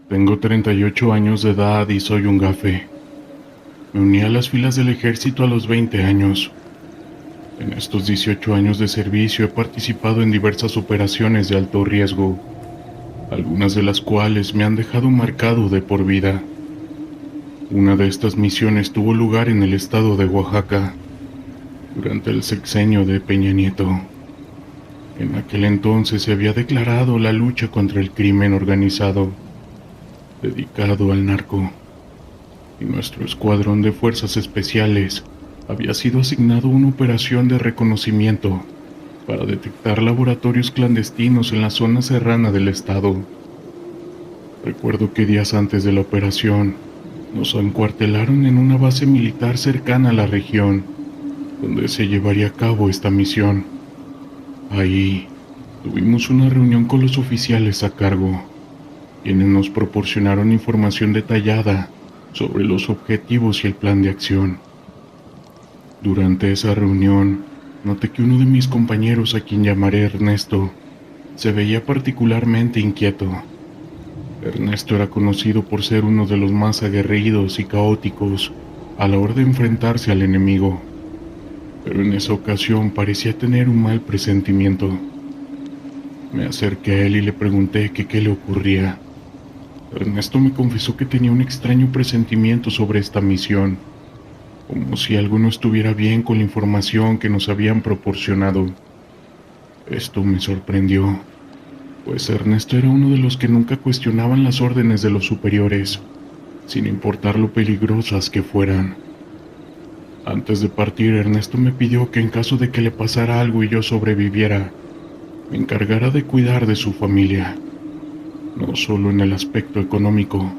Tengo 38 años de edad y soy un gafe. Me uní a las filas del ejército a los 20 años. En estos 18 años de servicio he participado en diversas operaciones de alto riesgo, algunas de las cuales me han dejado marcado de por vida. Una de estas misiones tuvo lugar en el estado de Oaxaca, durante el sexenio de Peña Nieto. En aquel entonces se había declarado la lucha contra el crimen organizado, dedicado al narco, y nuestro escuadrón de fuerzas especiales había sido asignado a una operación de reconocimiento para detectar laboratorios clandestinos en la zona serrana del estado. Recuerdo que días antes de la operación nos encuartelaron en una base militar cercana a la región donde se llevaría a cabo esta misión. Ahí tuvimos una reunión con los oficiales a cargo, quienes nos proporcionaron información detallada sobre los objetivos y el plan de acción. Durante esa reunión, noté que uno de mis compañeros, a quien llamaré Ernesto, se veía particularmente inquieto. Ernesto era conocido por ser uno de los más aguerridos y caóticos a la hora de enfrentarse al enemigo, pero en esa ocasión parecía tener un mal presentimiento. Me acerqué a él y le pregunté que qué le ocurría. Ernesto me confesó que tenía un extraño presentimiento sobre esta misión, como si algo no estuviera bien con la información que nos habían proporcionado. Esto me sorprendió, pues Ernesto era uno de los que nunca cuestionaban las órdenes de los superiores, sin importar lo peligrosas que fueran. Antes de partir, Ernesto me pidió que en caso de que le pasara algo y yo sobreviviera, me encargara de cuidar de su familia, no solo en el aspecto económico,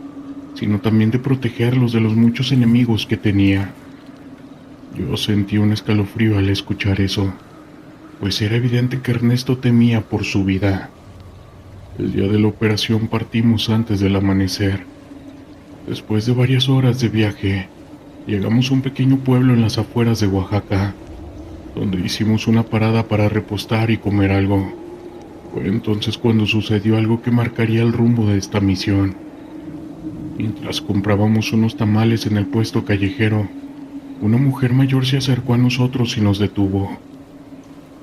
sino también de protegerlos de los muchos enemigos que tenía. Yo sentí un escalofrío al escuchar eso, pues era evidente que Ernesto temía por su vida. El día de la operación partimos antes del amanecer. Después de varias horas de viaje, llegamos a un pequeño pueblo en las afueras de Oaxaca, donde hicimos una parada para repostar y comer algo. Fue entonces cuando sucedió algo que marcaría el rumbo de esta misión. Mientras comprábamos unos tamales en el puesto callejero, una mujer mayor se acercó a nosotros y nos detuvo.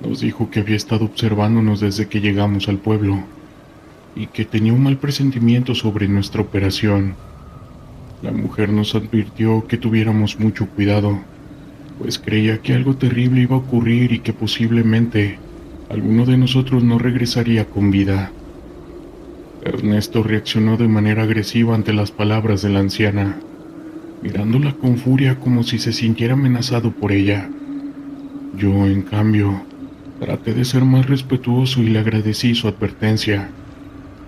Nos dijo que había estado observándonos desde que llegamos al pueblo y que tenía un mal presentimiento sobre nuestra operación. La mujer nos advirtió que tuviéramos mucho cuidado, pues creía que algo terrible iba a ocurrir y que posiblemente alguno de nosotros no regresaría con vida. Ernesto reaccionó de manera agresiva ante las palabras de la anciana, mirándola con furia como si se sintiera amenazado por ella. Yo, en cambio, traté de ser más respetuoso y le agradecí su advertencia,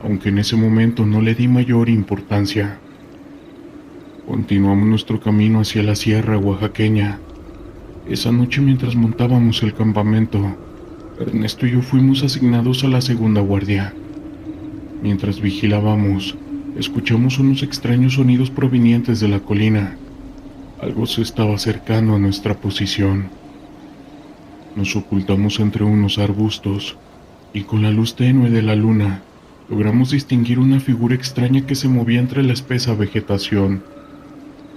aunque en ese momento no le di mayor importancia. Continuamos nuestro camino hacia la sierra oaxaqueña. Esa noche, mientras montábamos el campamento, Ernesto y yo fuimos asignados a la segunda guardia. Mientras vigilábamos, escuchamos unos extraños sonidos provenientes de la colina. Algo se estaba acercando a nuestra posición. Nos ocultamos entre unos arbustos y con la luz tenue de la luna logramos distinguir una figura extraña que se movía entre la espesa vegetación.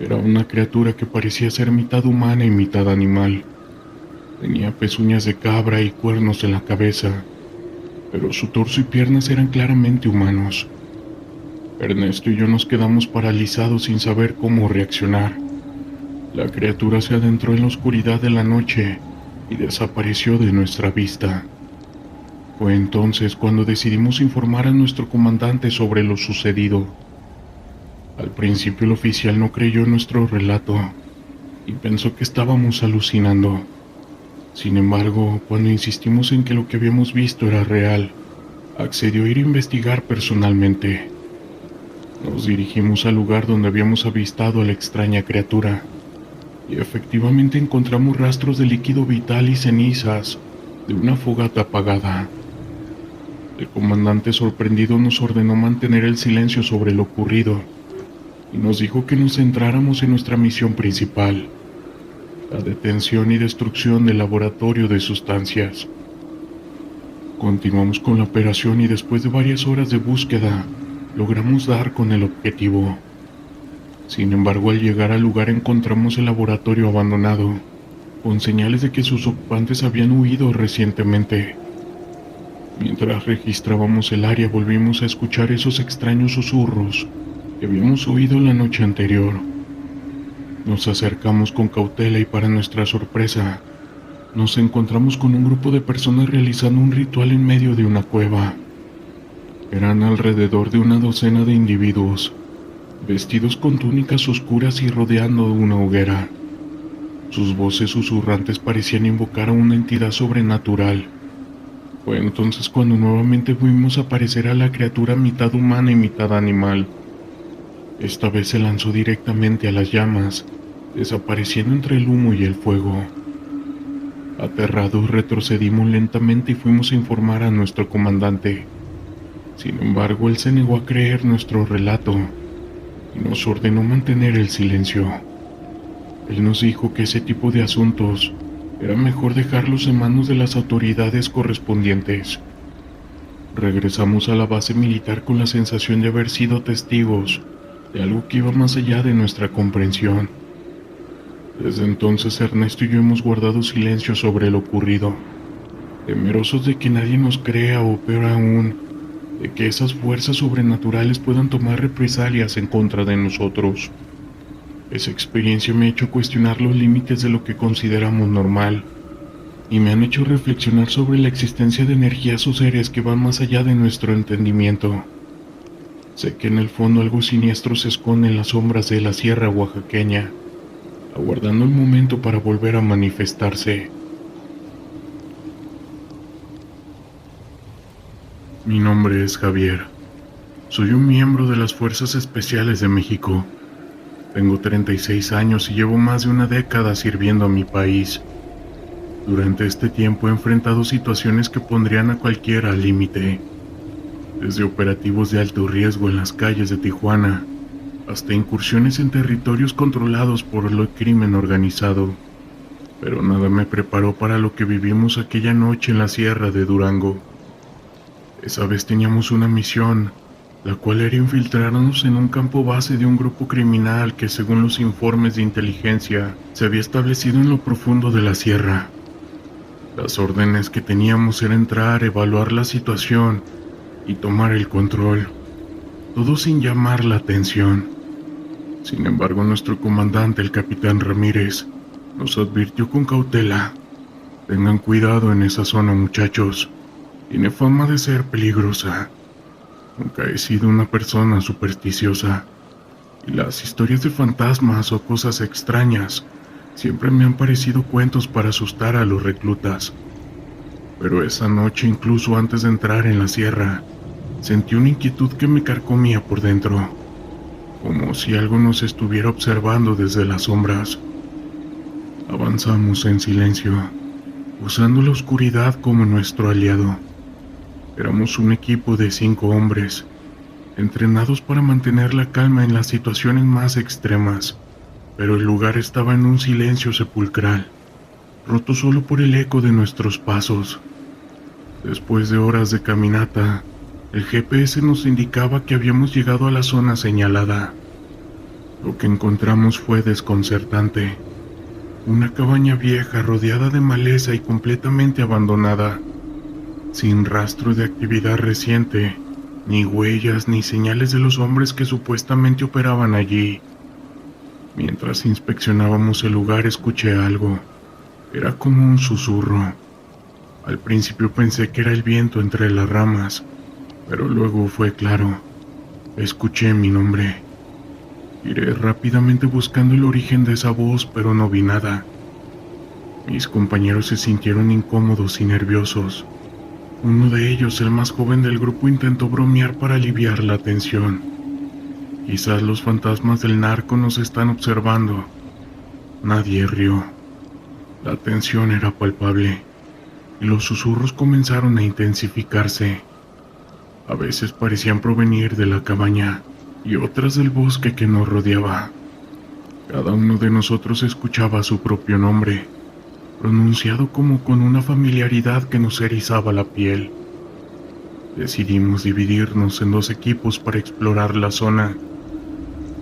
Era una criatura que parecía ser mitad humana y mitad animal. Tenía pezuñas de cabra y cuernos en la cabeza, pero su torso y piernas eran claramente humanos. Ernesto y yo nos quedamos paralizados sin saber cómo reaccionar. La criatura se adentró en la oscuridad de la noche y desapareció de nuestra vista. Fue entonces cuando decidimos informar a nuestro comandante sobre lo sucedido. Al principio el oficial no creyó nuestro relato y pensó que estábamos alucinando. Sin embargo, cuando insistimos en que lo que habíamos visto era real, accedió a ir a investigar personalmente. Nos dirigimos al lugar donde habíamos avistado a la extraña criatura, y efectivamente encontramos rastros de líquido vital y cenizas de una fogata apagada. El comandante, sorprendido, nos ordenó mantener el silencio sobre lo ocurrido y nos dijo que nos centráramos en nuestra misión principal, la detención y destrucción del laboratorio de sustancias. Continuamos con la operación y después de varias horas de búsqueda, logramos dar con el objetivo. Sin embargo, al llegar al lugar encontramos el laboratorio abandonado, con señales de que sus ocupantes habían huido recientemente. Mientras registrábamos el área, volvimos a escuchar esos extraños susurros que habíamos oído la noche anterior. Nos acercamos con cautela y, para nuestra sorpresa, nos encontramos con un grupo de personas realizando un ritual en medio de una cueva. Eran alrededor de una docena de individuos, vestidos con túnicas oscuras y rodeando una hoguera. Sus voces susurrantes parecían invocar a una entidad sobrenatural. Fue entonces cuando nuevamente vimos aparecer a la criatura mitad humana y mitad animal. Esta vez se lanzó directamente a las llamas, desapareciendo entre el humo y el fuego. Aterrados, retrocedimos lentamente y fuimos a informar a nuestro comandante. Sin embargo, él se negó a creer nuestro relato y nos ordenó mantener el silencio. Él nos dijo que ese tipo de asuntos era mejor dejarlos en manos de las autoridades correspondientes. Regresamos a la base militar con la sensación de haber sido testigos de algo que iba más allá de nuestra comprensión. Desde entonces, Ernesto y yo hemos guardado silencio sobre lo ocurrido, temerosos de que nadie nos crea o, peor aún, de que esas fuerzas sobrenaturales puedan tomar represalias en contra de nosotros. Esa experiencia me ha hecho cuestionar los límites de lo que consideramos normal, y me han hecho reflexionar sobre la existencia de energías o seres que van más allá de nuestro entendimiento. Sé que en el fondo algo siniestro se esconde en las sombras de la sierra oaxaqueña, aguardando el momento para volver a manifestarse. Mi nombre es Javier. Soy un miembro de las Fuerzas Especiales de México. Tengo 36 años y llevo más de una década sirviendo a mi país. Durante este tiempo he enfrentado situaciones que pondrían a cualquiera al límite, desde operativos de alto riesgo en las calles de Tijuana hasta incursiones en territorios controlados por el crimen organizado. Pero nada me preparó para lo que vivimos aquella noche en la sierra de Durango. Esa vez teníamos una misión, la cual era infiltrarnos en un campo base de un grupo criminal que, según los informes de inteligencia, se había establecido en lo profundo de la sierra. Las órdenes que teníamos era entrar, evaluar la situación y tomar el control, todo sin llamar la atención. Sin embargo, nuestro comandante, el capitán Ramírez, nos advirtió con cautela: tengan cuidado en esa zona, muchachos, tiene fama de ser peligrosa. Nunca he sido una persona supersticiosa, y las historias de fantasmas o cosas extrañas siempre me han parecido cuentos para asustar a los reclutas. Pero esa noche, incluso antes de entrar en la sierra, sentí una inquietud que me carcomía por dentro, como si algo nos estuviera observando desde las sombras. Avanzamos en silencio, usando la oscuridad como nuestro aliado. Éramos un equipo de 5 hombres, entrenados para mantener la calma en las situaciones más extremas, pero el lugar estaba en un silencio sepulcral, roto solo por el eco de nuestros pasos. Después de horas de caminata, el GPS nos indicaba que habíamos llegado a la zona señalada. Lo que encontramos fue desconcertante: una cabaña vieja rodeada de maleza y completamente abandonada, sin rastro de actividad reciente, ni huellas ni señales de los hombres que supuestamente operaban allí. Mientras inspeccionábamos el lugar, escuché algo. Era como un susurro. Al principio pensé que era el viento entre las ramas, pero luego fue claro. Escuché mi nombre. Giré rápidamente buscando el origen de esa voz, pero no vi nada. Mis compañeros se sintieron incómodos y nerviosos. Uno de ellos, el más joven del grupo, intentó bromear para aliviar la tensión. Quizás los fantasmas del narco nos están observando. Nadie rió. La tensión era palpable, y los susurros comenzaron a intensificarse. A veces parecían provenir de la cabaña, y otras del bosque que nos rodeaba. Cada uno de nosotros escuchaba su propio nombre, pronunciado como con una familiaridad que nos erizaba la piel. Decidimos dividirnos en 2 equipos para explorar la zona,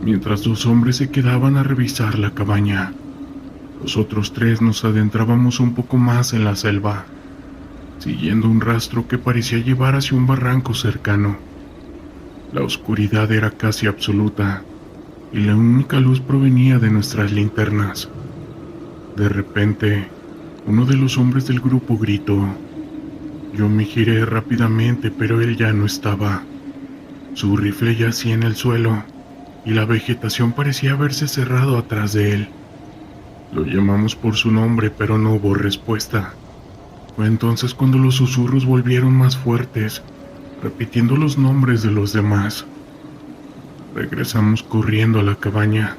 mientras 2 hombres se quedaban a revisar la cabaña. Los otros 3 nos adentrábamos un poco más en la selva, siguiendo un rastro que parecía llevar hacia un barranco cercano. La oscuridad era casi absoluta, y la única luz provenía de nuestras linternas. De repente, uno de los hombres del grupo gritó. Yo me giré rápidamente, pero él ya no estaba. Su rifle yacía en el suelo, y la vegetación parecía haberse cerrado atrás de él. Lo llamamos por su nombre, pero no hubo respuesta. Fue entonces cuando los susurros volvieron más fuertes, repitiendo los nombres de los demás. Regresamos corriendo a la cabaña,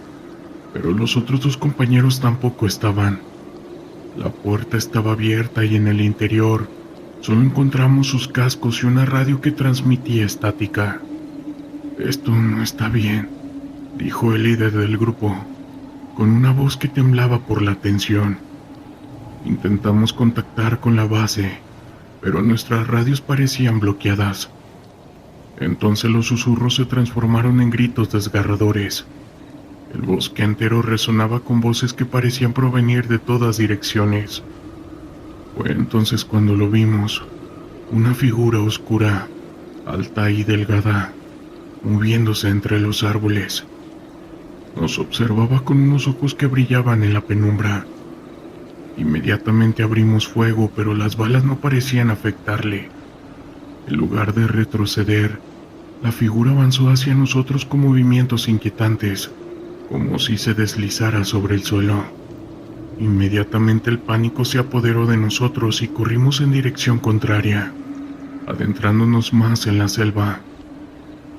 pero los otros 2 compañeros tampoco estaban. La puerta estaba abierta y en el interior solo encontramos sus cascos y una radio que transmitía estática. Esto no está bien, dijo el líder del grupo, con una voz que temblaba por la tensión. Intentamos contactar con la base, pero nuestras radios parecían bloqueadas. Entonces los susurros se transformaron en gritos desgarradores. El bosque entero resonaba con voces que parecían provenir de todas direcciones. Fue entonces cuando lo vimos, una figura oscura, alta y delgada, moviéndose entre los árboles. Nos observaba con unos ojos que brillaban en la penumbra. Inmediatamente abrimos fuego, pero las balas no parecían afectarle. En lugar de retroceder, la figura avanzó hacia nosotros con movimientos inquietantes, como si se deslizara sobre el suelo. Inmediatamente el pánico se apoderó de nosotros y corrimos en dirección contraria, adentrándonos más en la selva.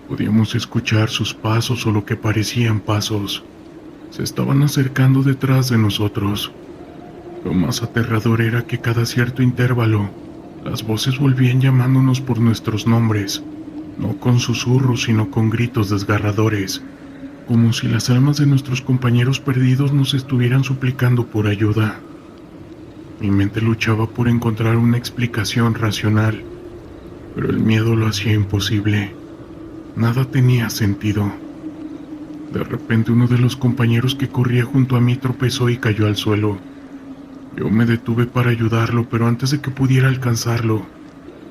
Podíamos escuchar sus pasos o lo que parecían pasos. Se estaban acercando detrás de nosotros. Lo más aterrador era que cada cierto intervalo, las voces volvían llamándonos por nuestros nombres, no con susurros sino con gritos desgarradores, como si las almas de nuestros compañeros perdidos nos estuvieran suplicando por ayuda. Mi mente luchaba por encontrar una explicación racional, pero el miedo lo hacía imposible. Nada tenía sentido. De repente uno de los compañeros que corría junto a mí tropezó y cayó al suelo. Yo me detuve para ayudarlo, pero antes de que pudiera alcanzarlo,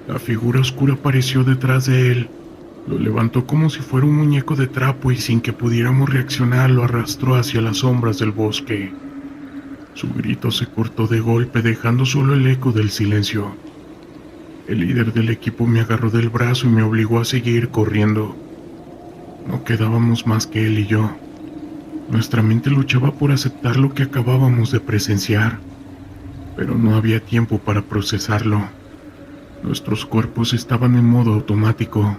la figura oscura apareció detrás de él. Lo levantó como si fuera un muñeco de trapo y sin que pudiéramos reaccionar lo arrastró hacia las sombras del bosque. Su grito se cortó de golpe, dejando solo el eco del silencio. El líder del equipo me agarró del brazo y me obligó a seguir corriendo. No quedábamos más que él y yo. Nuestra mente luchaba por aceptar lo que acabábamos de presenciar, pero no había tiempo para procesarlo. Nuestros cuerpos estaban en modo automático,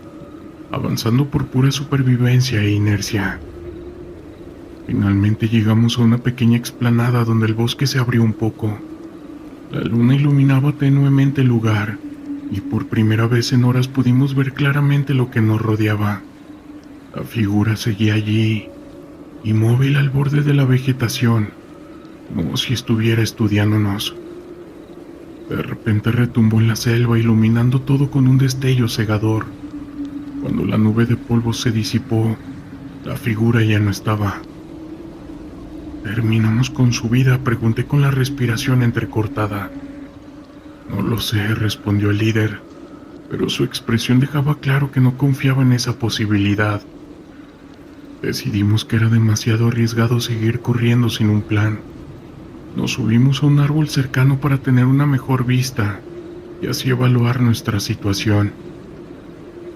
avanzando por pura supervivencia e inercia. Finalmente llegamos a una pequeña explanada donde el bosque se abrió un poco. La luna iluminaba tenuemente el lugar, y por primera vez en horas pudimos ver claramente lo que nos rodeaba. La figura seguía allí, inmóvil al borde de la vegetación, como si estuviera estudiándonos. De repente retumbó en la selva, iluminando todo con un destello cegador. Cuando la nube de polvo se disipó, la figura ya no estaba. ¿Terminamos con su vida?, pregunté con la respiración entrecortada. No lo sé, respondió el líder, pero su expresión dejaba claro que no confiaba en esa posibilidad. Decidimos que era demasiado arriesgado seguir corriendo sin un plan. Nos subimos a un árbol cercano para tener una mejor vista y así evaluar nuestra situación.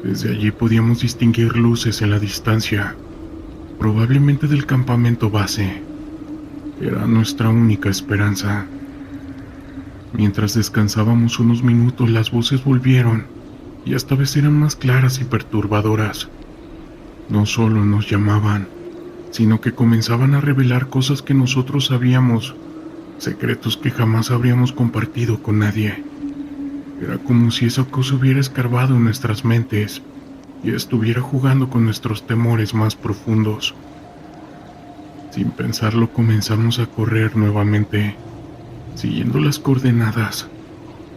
Desde allí podíamos distinguir luces en la distancia, probablemente del campamento base. Era nuestra única esperanza. Mientras descansábamos unos minutos, las voces volvieron, y esta vez eran más claras y perturbadoras. No solo nos llamaban, sino que comenzaban a revelar cosas que nosotros sabíamos, secretos que jamás habríamos compartido con nadie. Era como si esa cosa hubiera escarbado en nuestras mentes y estuviera jugando con nuestros temores más profundos. Sin pensarlo, comenzamos a correr nuevamente, siguiendo las coordenadas.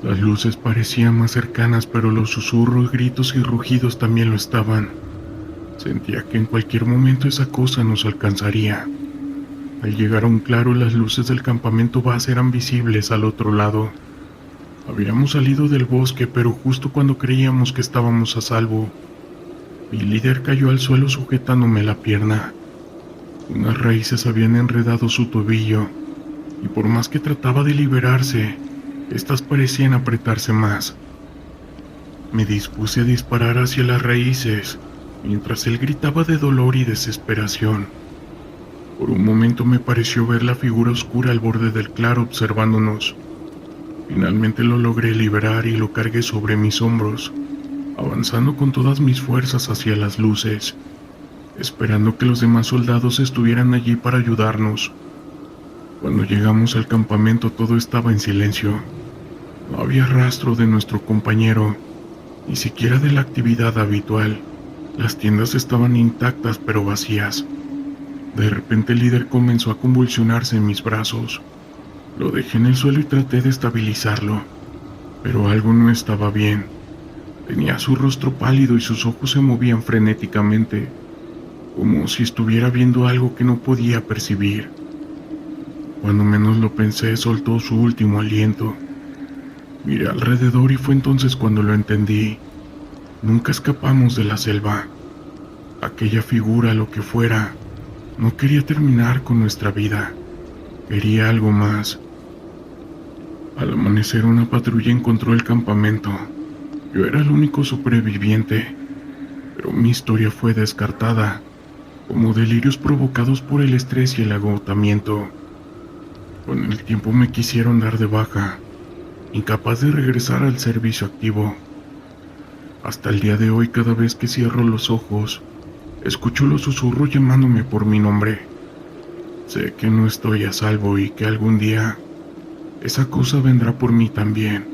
Las luces parecían más cercanas, pero los susurros, gritos y rugidos también lo estaban. Sentía que en cualquier momento esa cosa nos alcanzaría. Al llegar a un claro, las luces del campamento base eran visibles al otro lado. Habíamos salido del bosque, pero justo cuando creíamos que estábamos a salvo, mi líder cayó al suelo sujetándome la pierna. Unas raíces habían enredado su tobillo, y por más que trataba de liberarse, estas parecían apretarse más. Me dispuse a disparar hacia las raíces, mientras él gritaba de dolor y desesperación. Por un momento me pareció ver la figura oscura al borde del claro observándonos. Finalmente lo logré liberar y lo cargué sobre mis hombros, avanzando con todas mis fuerzas hacia las luces, esperando que los demás soldados estuvieran allí para ayudarnos. Cuando llegamos al campamento todo estaba en silencio. No había rastro de nuestro compañero, ni siquiera de la actividad habitual. Las tiendas estaban intactas pero vacías. De repente el líder comenzó a convulsionarse en mis brazos. Lo dejé en el suelo y traté de estabilizarlo, pero algo no estaba bien. Tenía su rostro pálido y sus ojos se movían frenéticamente, como si estuviera viendo algo que no podía percibir. Cuando menos lo pensé, soltó su último aliento. Miré alrededor y fue entonces cuando lo entendí. Nunca escapamos de la selva. Aquella figura, lo que fuera, no quería terminar con nuestra vida. Quería algo más. Al amanecer una patrulla encontró el campamento. Yo era el único superviviente, pero mi historia fue descartada, como delirios provocados por el estrés y el agotamiento. Con el tiempo me quisieron dar de baja, incapaz de regresar al servicio activo. Hasta el día de hoy, cada vez que cierro los ojos, escucho los susurros llamándome por mi nombre. Sé que no estoy a salvo y que algún día esa cosa vendrá por mí también.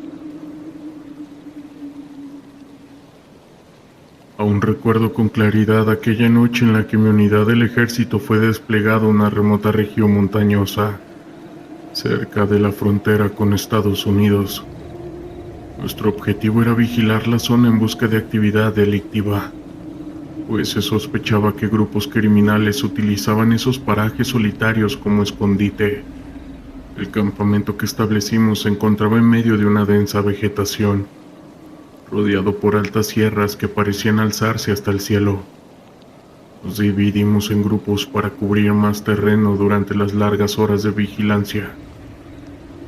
Aún recuerdo con claridad aquella noche en la que mi unidad del ejército fue desplegada a una remota región montañosa, cerca de la frontera con Estados Unidos. Nuestro objetivo era vigilar la zona en busca de actividad delictiva, pues se sospechaba que grupos criminales utilizaban esos parajes solitarios como escondite. El campamento que establecimos se encontraba en medio de una densa vegetación, rodeado por altas sierras que parecían alzarse hasta el cielo. Nos dividimos en grupos para cubrir más terreno durante las largas horas de vigilancia,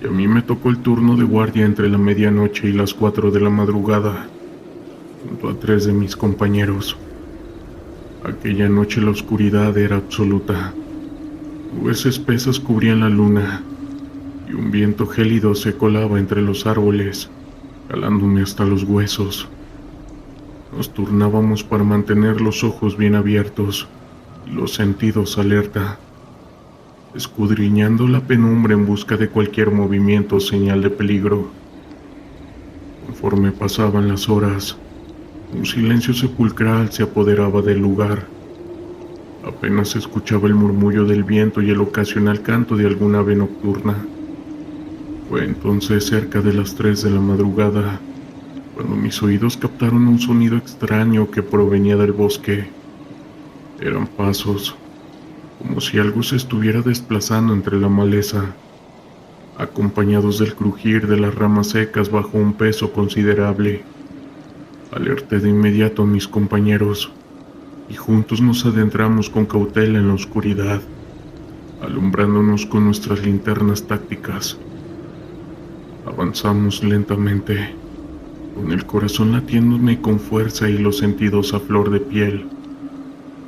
y a mí me tocó el turno de guardia entre la medianoche y las 4 de la madrugada, junto a 3 de mis compañeros. Aquella noche la oscuridad era absoluta. Nubes espesas cubrían la luna, y un viento gélido se colaba entre los árboles, calándome hasta los huesos. Nos turnábamos para mantener los ojos bien abiertos y los sentidos alerta, escudriñando la penumbra en busca de cualquier movimiento o señal de peligro. Conforme pasaban las horas, un silencio sepulcral se apoderaba del lugar. Apenas se escuchaba el murmullo del viento y el ocasional canto de alguna ave nocturna. Fue entonces cerca de las 3 de la madrugada, cuando mis oídos captaron un sonido extraño que provenía del bosque. Eran pasos, como si algo se estuviera desplazando entre la maleza, acompañados del crujir de las ramas secas bajo un peso considerable. Alerté de inmediato a mis compañeros, y juntos nos adentramos con cautela en la oscuridad, alumbrándonos con nuestras linternas tácticas. Avanzamos lentamente, con el corazón latiéndome con fuerza y los sentidos a flor de piel.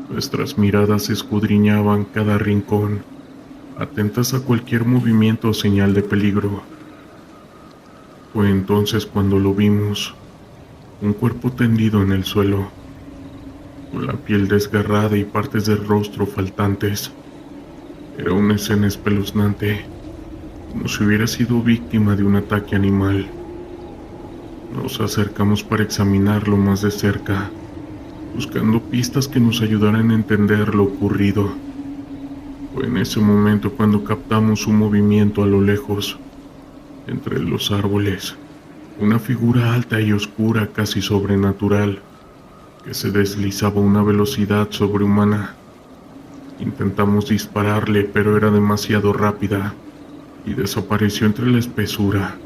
Nuestras miradas escudriñaban cada rincón, atentas a cualquier movimiento o señal de peligro. Fue entonces cuando lo vimos, un cuerpo tendido en el suelo, con la piel desgarrada y partes del rostro faltantes. Era una escena espeluznante, como si hubiera sido víctima de un ataque animal. Nos acercamos para examinarlo más de cerca, buscando pistas que nos ayudaran a entender lo ocurrido. Fue en ese momento cuando captamos un movimiento a lo lejos, entre los árboles. Una figura alta y oscura, casi sobrenatural, que se deslizaba a una velocidad sobrehumana. Intentamos dispararle, pero era demasiado rápida y desapareció entre la espesura,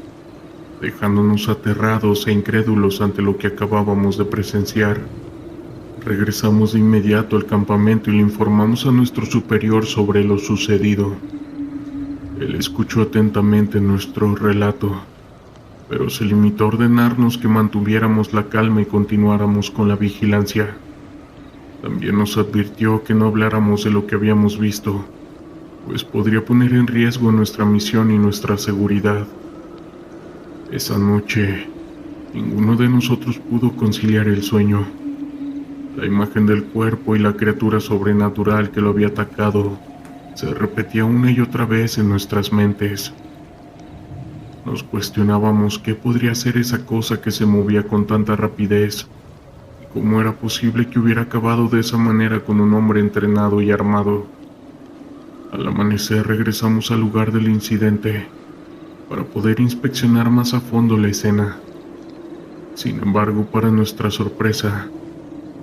dejándonos aterrados e incrédulos ante lo que acabábamos de presenciar. Regresamos de inmediato al campamento y le informamos a nuestro superior sobre lo sucedido. Él escuchó atentamente nuestro relato, pero se limitó a ordenarnos que mantuviéramos la calma y continuáramos con la vigilancia. También nos advirtió que no habláramos de lo que habíamos visto, pues podría poner en riesgo nuestra misión y nuestra seguridad. Esa noche, ninguno de nosotros pudo conciliar el sueño. La imagen del cuerpo y la criatura sobrenatural que lo había atacado se repetía una y otra vez en nuestras mentes. Nos cuestionábamos qué podría ser esa cosa que se movía con tanta rapidez y cómo era posible que hubiera acabado de esa manera con un hombre entrenado y armado. Al amanecer regresamos al lugar del incidente para poder inspeccionar más a fondo la escena. Sin embargo, para nuestra sorpresa,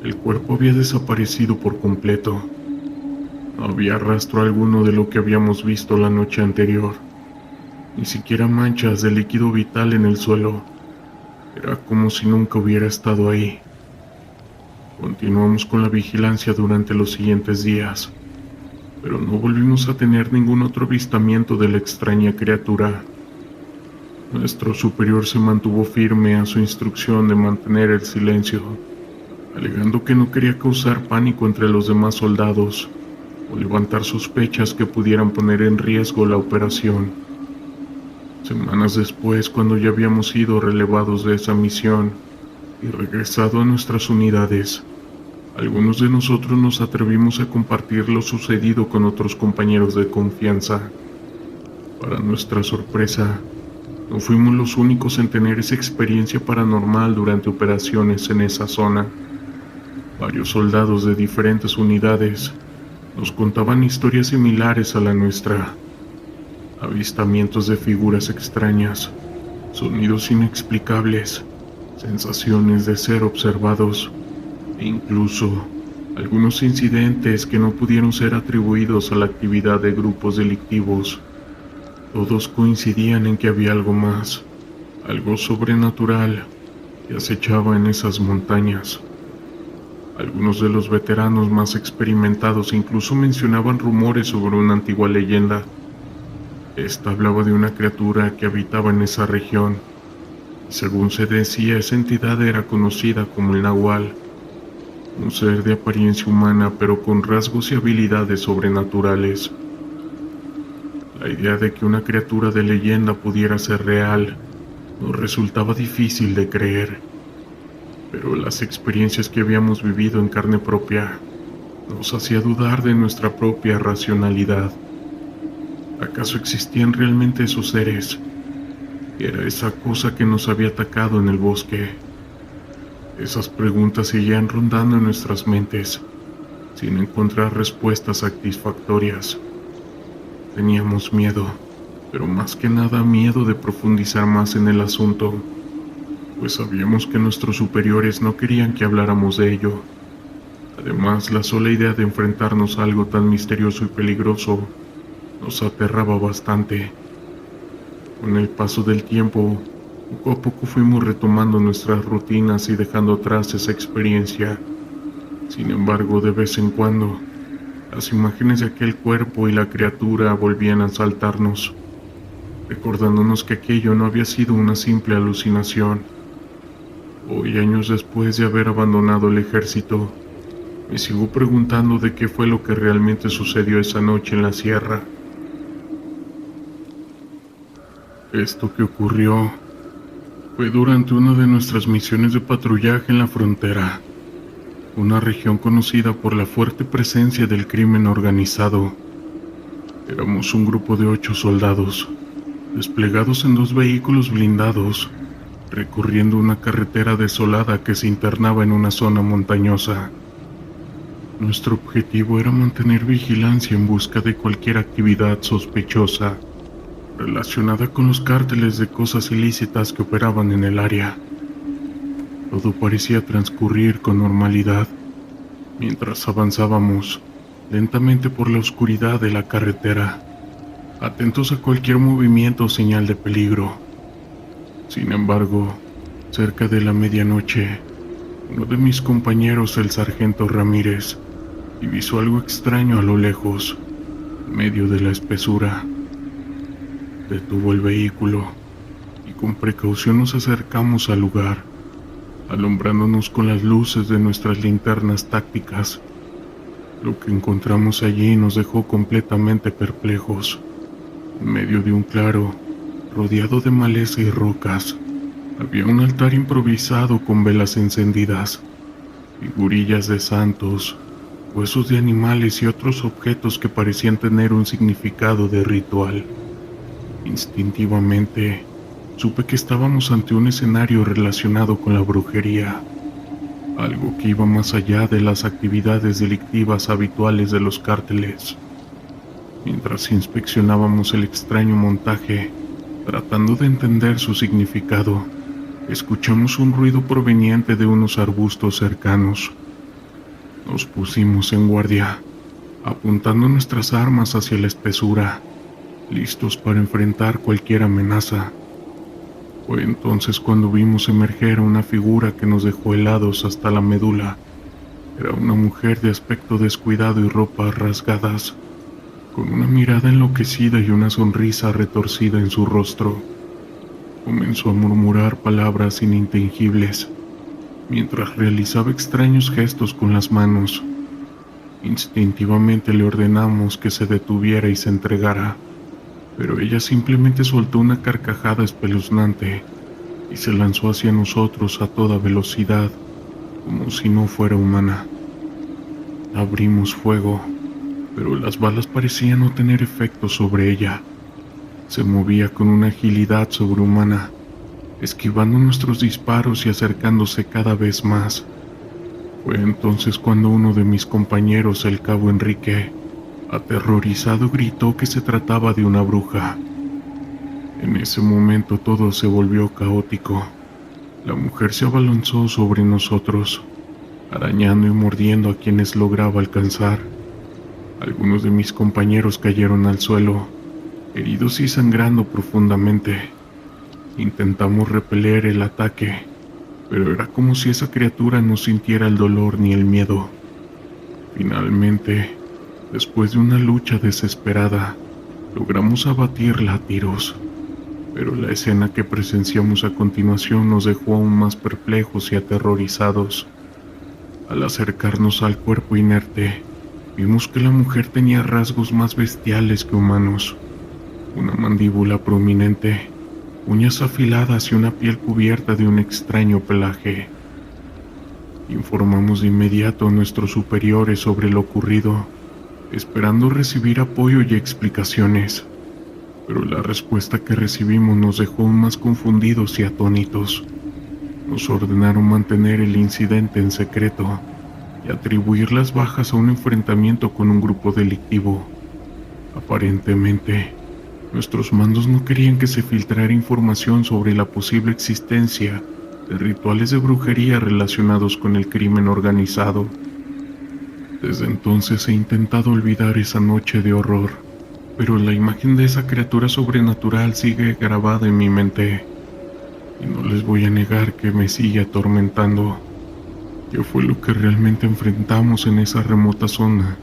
el cuerpo había desaparecido por completo. No había rastro alguno de lo que habíamos visto la noche anterior, ni siquiera manchas de líquido vital en el suelo. Era como si nunca hubiera estado ahí. Continuamos con la vigilancia durante los siguientes días, pero no volvimos a tener ningún otro avistamiento de la extraña criatura. Nuestro superior se mantuvo firme a su instrucción de mantener el silencio, alegando que no quería causar pánico entre los demás soldados o levantar sospechas que pudieran poner en riesgo la operación. Semanas después, cuando ya habíamos sido relevados de esa misión y regresado a nuestras unidades, algunos de nosotros nos atrevimos a compartir lo sucedido con otros compañeros de confianza. Para nuestra sorpresa, no fuimos los únicos en tener esa experiencia paranormal durante operaciones en esa zona. Varios soldados de diferentes unidades nos contaban historias similares a la nuestra. Avistamientos de figuras extrañas, sonidos inexplicables, sensaciones de ser observados e incluso algunos incidentes que no pudieron ser atribuidos a la actividad de grupos delictivos. Todos coincidían en que había algo más, algo sobrenatural que acechaba en esas montañas. Algunos de los veteranos más experimentados incluso mencionaban rumores sobre una antigua leyenda. Esta hablaba de una criatura que habitaba en esa región, y según se decía, esa entidad era conocida como el Nahual, un ser de apariencia humana pero con rasgos y habilidades sobrenaturales. La idea de que una criatura de leyenda pudiera ser real nos resultaba difícil de creer, pero las experiencias que habíamos vivido en carne propia nos hacía dudar de nuestra propia racionalidad. ¿Acaso existían realmente esos seres? ¿Qué era esa cosa que nos había atacado en el bosque? Esas preguntas seguían rondando en nuestras mentes, sin encontrar respuestas satisfactorias. Teníamos miedo, pero más que nada miedo de profundizar más en el asunto, pues sabíamos que nuestros superiores no querían que habláramos de ello. Además, la sola idea de enfrentarnos a algo tan misterioso y peligroso nos aterraba bastante. Con el paso del tiempo, poco a poco fuimos retomando nuestras rutinas y dejando atrás esa experiencia. Sin embargo, de vez en cuando, las imágenes de aquel cuerpo y la criatura volvían a asaltarnos, recordándonos que aquello no había sido una simple alucinación. Hoy, años después de haber abandonado el ejército, me sigo preguntando de qué fue lo que realmente sucedió esa noche en la sierra. Esto que ocurrió fue durante una de nuestras misiones de patrullaje en la frontera, una región conocida por la fuerte presencia del crimen organizado. Éramos un grupo de 8 soldados, desplegados en 2 vehículos blindados, recorriendo una carretera desolada que se internaba en una zona montañosa. Nuestro objetivo era mantener vigilancia en busca de cualquier actividad sospechosa, relacionada con los cárteles de cosas ilícitas que operaban en el área. Todo parecía transcurrir con normalidad mientras avanzábamos lentamente por la oscuridad de la carretera, atentos a cualquier movimiento o señal de peligro. Sin embargo, cerca de la medianoche, uno de mis compañeros, el sargento Ramírez, divisó algo extraño a lo lejos, en medio de la espesura. Detuvo el vehículo y con precaución nos acercamos al lugar, alumbrándonos con las luces de nuestras linternas tácticas. Lo que encontramos allí nos dejó completamente perplejos. En medio de un claro, rodeado de maleza y rocas, había un altar improvisado con velas encendidas, figurillas de santos, huesos de animales y otros objetos que parecían tener un significado de ritual. Instintivamente, supe que estábamos ante un escenario relacionado con la brujería, algo que iba más allá de las actividades delictivas habituales de los cárteles. Mientras inspeccionábamos el extraño montaje, tratando de entender su significado, escuchamos un ruido proveniente de unos arbustos cercanos. Nos pusimos en guardia, apuntando nuestras armas hacia la espesura, listos para enfrentar cualquier amenaza. Fue entonces cuando vimos emerger a una figura que nos dejó helados hasta la médula. Era una mujer de aspecto descuidado y ropas rasgadas, con una mirada enloquecida y una sonrisa retorcida en su rostro. Comenzó a murmurar palabras inintengibles, mientras realizaba extraños gestos con las manos. Instintivamente le ordenamos que se detuviera y se entregara, pero ella simplemente soltó una carcajada espeluznante y se lanzó hacia nosotros a toda velocidad, como si no fuera humana. Abrimos fuego, pero las balas parecían no tener efecto sobre ella. Se movía con una agilidad sobrehumana, esquivando nuestros disparos y acercándose cada vez más. Fue entonces cuando uno de mis compañeros, el cabo Enrique, aterrorizado, gritó que se trataba de una bruja. En ese momento todo se volvió caótico. La mujer se abalanzó sobre nosotros, arañando y mordiendo a quienes lograba alcanzar. Algunos de mis compañeros cayeron al suelo, heridos y sangrando profundamente. Intentamos repeler el ataque, pero era como si esa criatura no sintiera el dolor ni el miedo. Finalmente, después de una lucha desesperada, logramos abatirla a tiros, pero la escena que presenciamos a continuación nos dejó aún más perplejos y aterrorizados. Al acercarnos al cuerpo inerte, vimos que la mujer tenía rasgos más bestiales que humanos: una mandíbula prominente, uñas afiladas y una piel cubierta de un extraño pelaje. Informamos de inmediato a nuestros superiores sobre lo ocurrido, esperando recibir apoyo y explicaciones, pero la respuesta que recibimos nos dejó aún más confundidos y atónitos. Nos ordenaron mantener el incidente en secreto y atribuir las bajas a un enfrentamiento con un grupo delictivo. Aparentemente, nuestros mandos no querían que se filtrara información sobre la posible existencia de rituales de brujería relacionados con el crimen organizado. Desde entonces he intentado olvidar esa noche de horror, pero la imagen de esa criatura sobrenatural sigue grabada en mi mente, y no les voy a negar que me sigue atormentando. ¿Qué fue lo que realmente enfrentamos en esa remota zona?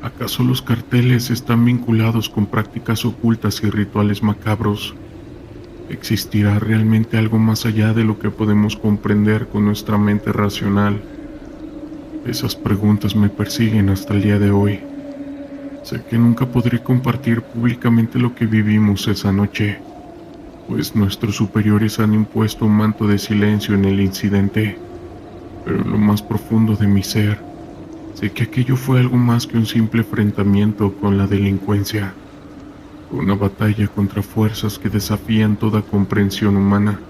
¿Acaso los carteles están vinculados con prácticas ocultas y rituales macabros? ¿Existirá realmente algo más allá de lo que podemos comprender con nuestra mente racional? Esas preguntas me persiguen hasta el día de hoy. Sé que nunca podré compartir públicamente lo que vivimos esa noche, pues nuestros superiores han impuesto un manto de silencio en el incidente, pero en lo más profundo de mi ser, sé que aquello fue algo más que un simple enfrentamiento con la delincuencia, una batalla contra fuerzas que desafían toda comprensión humana,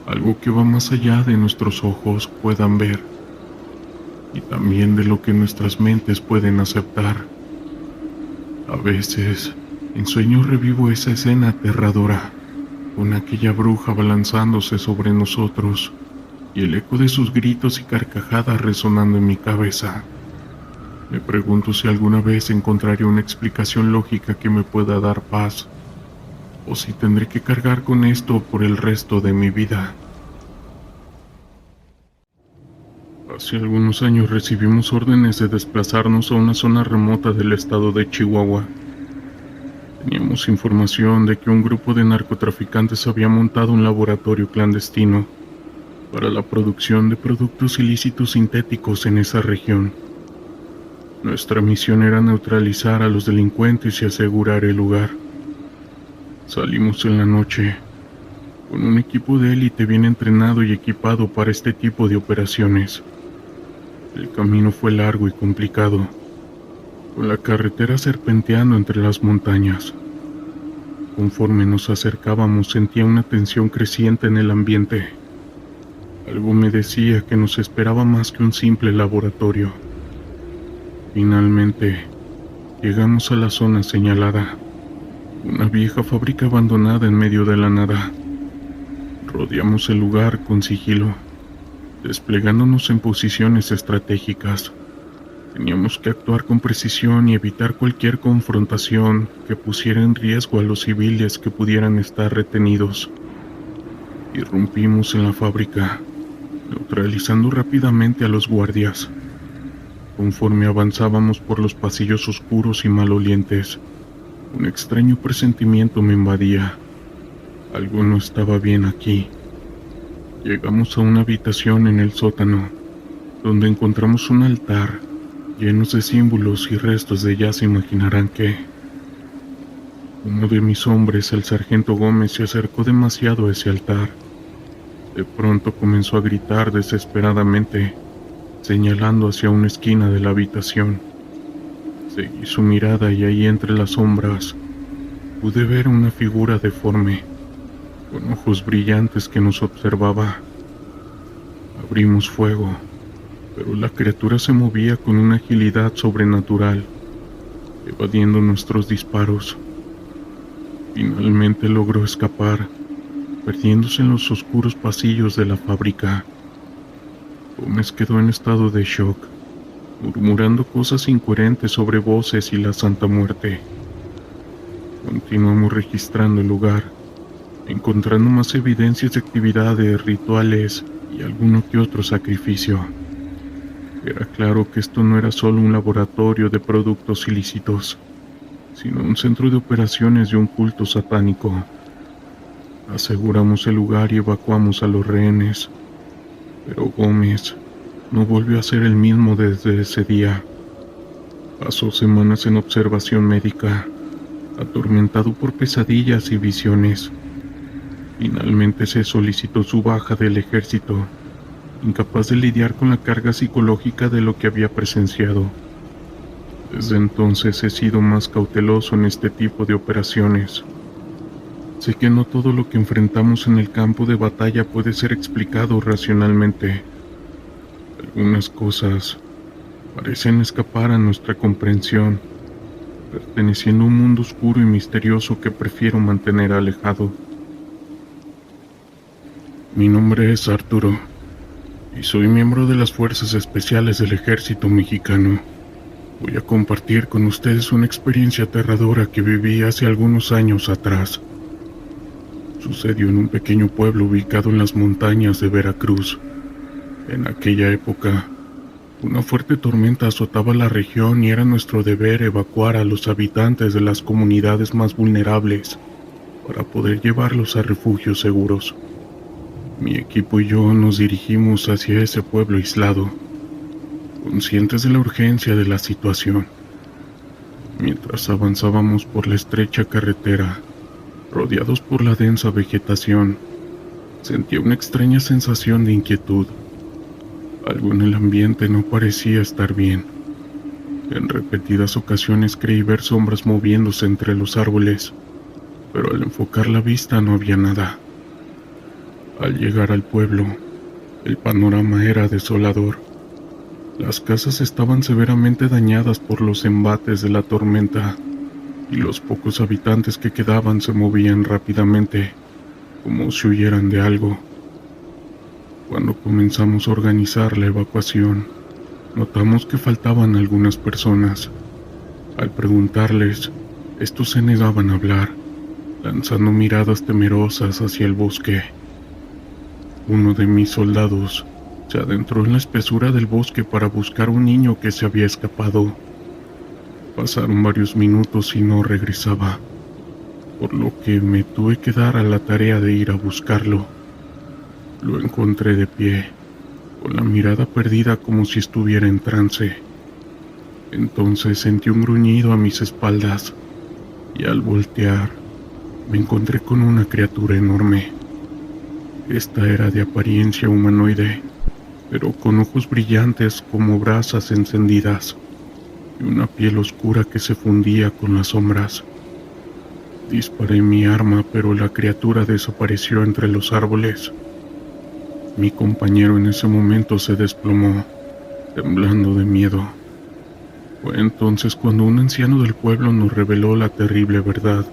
algo que va más allá de nuestros ojos puedan ver, y también de lo que nuestras mentes pueden aceptar. A veces, En sueños revivo esa escena aterradora, con aquella bruja balanzándose sobre nosotros y el eco de sus gritos y carcajadas resonando en mi cabeza. Me pregunto si alguna vez encontraré una explicación lógica que me pueda dar paz, o si tendré que cargar con esto por el resto de mi vida. Hace algunos años recibimos órdenes de desplazarnos a una zona remota del estado de Chihuahua. Teníamos información de que un grupo de narcotraficantes había montado un laboratorio clandestino para la producción de productos ilícitos sintéticos en esa región. Nuestra misión era neutralizar a los delincuentes y asegurar el lugar. Salimos en la noche, con un equipo de élite bien entrenado y equipado para este tipo de operaciones. El camino fue largo y complicado, con la carretera serpenteando entre las montañas. Conforme nos acercábamos sentía una tensión creciente en el ambiente. Algo me decía que nos esperaba más que un simple laboratorio. Finalmente, llegamos a la zona señalada, una vieja fábrica abandonada en medio de la nada. Rodeamos el lugar con sigilo, desplegándonos en posiciones estratégicas. Teníamos que actuar con precisión y evitar cualquier confrontación que pusiera en riesgo a los civiles que pudieran estar retenidos. Irrumpimos en la fábrica, neutralizando rápidamente a los guardias. Conforme avanzábamos por los pasillos oscuros y malolientes, un extraño presentimiento me invadía. Algo no estaba bien aquí. Llegamos a una habitación en el sótano, donde encontramos un altar llenos de símbolos y restos de ya se imaginarán qué. Uno de mis hombres, el sargento Gómez, se acercó demasiado a ese altar. De pronto comenzó a gritar desesperadamente, señalando hacia una esquina de la habitación. Seguí su mirada y ahí entre las sombras pude ver una figura deforme, con ojos brillantes que nos observaba. Abrimos fuego, pero la criatura se movía con una agilidad sobrenatural, evadiendo nuestros disparos. Finalmente logró escapar, perdiéndose en los oscuros pasillos de la fábrica. Gómez quedó en estado de shock, murmurando cosas incoherentes sobre voces y la Santa Muerte. Continuamos registrando el lugar, encontrando más evidencias de actividades, rituales y alguno que otro sacrificio. Era claro que esto no era solo un laboratorio de productos ilícitos, sino un centro de operaciones de un culto satánico. Aseguramos el lugar y evacuamos a los rehenes, pero Gómez no volvió a ser el mismo desde ese día. Pasó semanas en observación médica, atormentado por pesadillas y visiones. Finalmente se solicitó su baja del ejército, incapaz de lidiar con la carga psicológica de lo que había presenciado. Desde entonces he sido más cauteloso en este tipo de operaciones. Sé que no todo lo que enfrentamos en el campo de batalla puede ser explicado racionalmente. Algunas cosas parecen escapar a nuestra comprensión, perteneciendo a un mundo oscuro y misterioso que prefiero mantener alejado. Mi nombre es Arturo, y soy miembro de las Fuerzas Especiales del Ejército Mexicano. Voy a compartir con ustedes una experiencia aterradora que viví hace algunos años atrás. Sucedió en un pequeño pueblo ubicado en las montañas de Veracruz. En aquella época, una fuerte tormenta azotaba la región y era nuestro deber evacuar a los habitantes de las comunidades más vulnerables para poder llevarlos a refugios seguros. Mi equipo y yo nos dirigimos hacia ese pueblo aislado, conscientes de la urgencia de la situación. Mientras avanzábamos por la estrecha carretera, rodeados por la densa vegetación, sentía una extraña sensación de inquietud. Algo en el ambiente no parecía estar bien. En repetidas ocasiones creí ver sombras moviéndose entre los árboles, pero al enfocar la vista no había nada. Al llegar al pueblo, el panorama era desolador. Las casas estaban severamente dañadas por los embates de la tormenta. y los pocos habitantes que quedaban se movían rápidamente, como si huyeran de algo. Cuando comenzamos a organizar la evacuación, notamos que faltaban algunas personas. Al preguntarles, estos se negaban a hablar, lanzando miradas temerosas hacia el bosque. Uno de mis soldados se adentró en la espesura del bosque para buscar a un niño que se había escapado. Pasaron varios minutos y no regresaba, por lo que me tuve que dar a la tarea de ir a buscarlo. Lo encontré de pie, con la mirada perdida como si estuviera en trance. Entonces sentí un gruñido a mis espaldas y al voltear me encontré con una criatura enorme. Esta era de apariencia humanoide, pero con ojos brillantes como brasas encendidas y una piel oscura que se fundía con las sombras. Disparé mi arma, pero la criatura desapareció entre los árboles. Mi compañero en ese momento se desplomó, temblando de miedo. Fue entonces cuando un anciano del pueblo nos reveló la terrible verdad.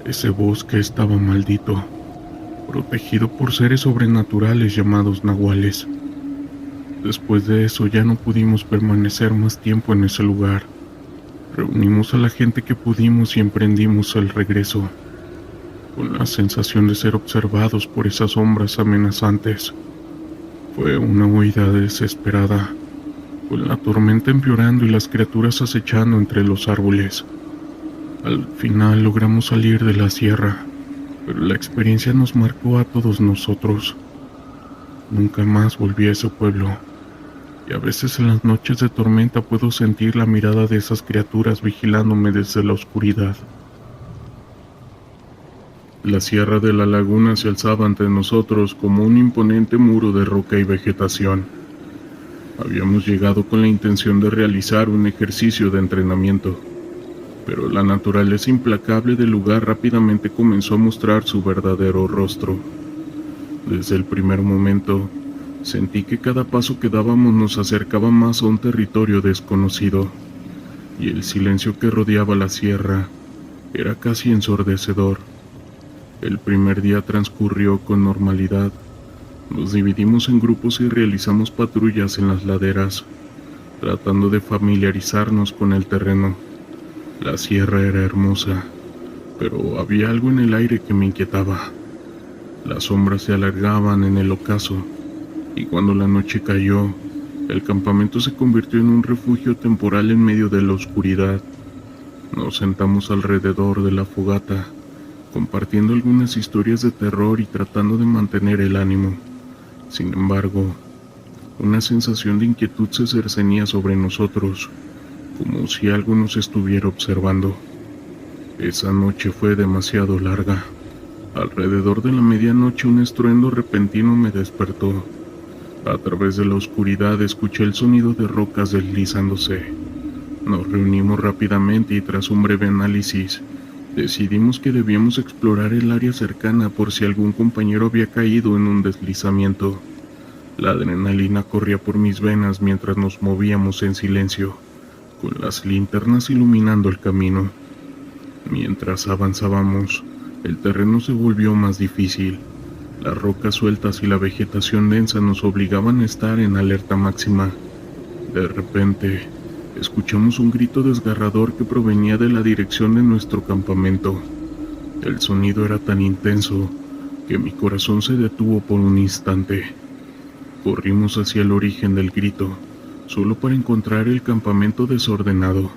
Ese bosque estaba maldito, protegido por seres sobrenaturales llamados nahuales. Después de eso ya no pudimos permanecer más tiempo en ese lugar. Reunimos a la gente que pudimos y emprendimos el regreso, con la sensación de ser observados por esas sombras amenazantes. Fue una huida desesperada, con la tormenta empeorando y las criaturas acechando entre los árboles. Al final logramos salir de la sierra, pero la experiencia nos marcó a todos nosotros. Nunca más volví a ese pueblo, y a veces en las noches de tormenta puedo sentir la mirada de esas criaturas vigilándome desde la oscuridad. La sierra de la laguna se alzaba ante nosotros como un imponente muro de roca y vegetación. Habíamos llegado con la intención de realizar un ejercicio de entrenamiento, pero la naturaleza implacable del lugar rápidamente comenzó a mostrar su verdadero rostro. Desde el primer momento, sentí que cada paso que dábamos nos acercaba más a un territorio desconocido, y el silencio que rodeaba la sierra era casi ensordecedor. El primer día transcurrió con normalidad. Nos dividimos en grupos y realizamos patrullas en las laderas, tratando de familiarizarnos con el terreno. La sierra era hermosa, pero había algo en el aire que me inquietaba. Las sombras se alargaban en el ocaso, y cuando la noche cayó, el campamento se convirtió en un refugio temporal en medio de la oscuridad. Nos sentamos alrededor de la fogata, compartiendo algunas historias de terror y tratando de mantener el ánimo. Sin embargo, una sensación de inquietud se cercenía sobre nosotros, como si algo nos estuviera observando. Esa noche fue demasiado larga. Alrededor de la medianoche un estruendo repentino me despertó. A través de la oscuridad escuché el sonido de rocas deslizándose. Nos reunimos rápidamente y tras un breve análisis, decidimos que debíamos explorar el área cercana por si algún compañero había caído en un deslizamiento. La adrenalina corría por mis venas mientras nos movíamos en silencio, con las linternas iluminando el camino. Mientras avanzábamos, el terreno se volvió más difícil. Las rocas sueltas y la vegetación densa nos obligaban a estar en alerta máxima. De repente, escuchamos un grito desgarrador que provenía de la dirección de nuestro campamento. El sonido era tan intenso que mi corazón se detuvo por un instante. Corrimos hacia el origen del grito, solo para encontrar el campamento desordenado.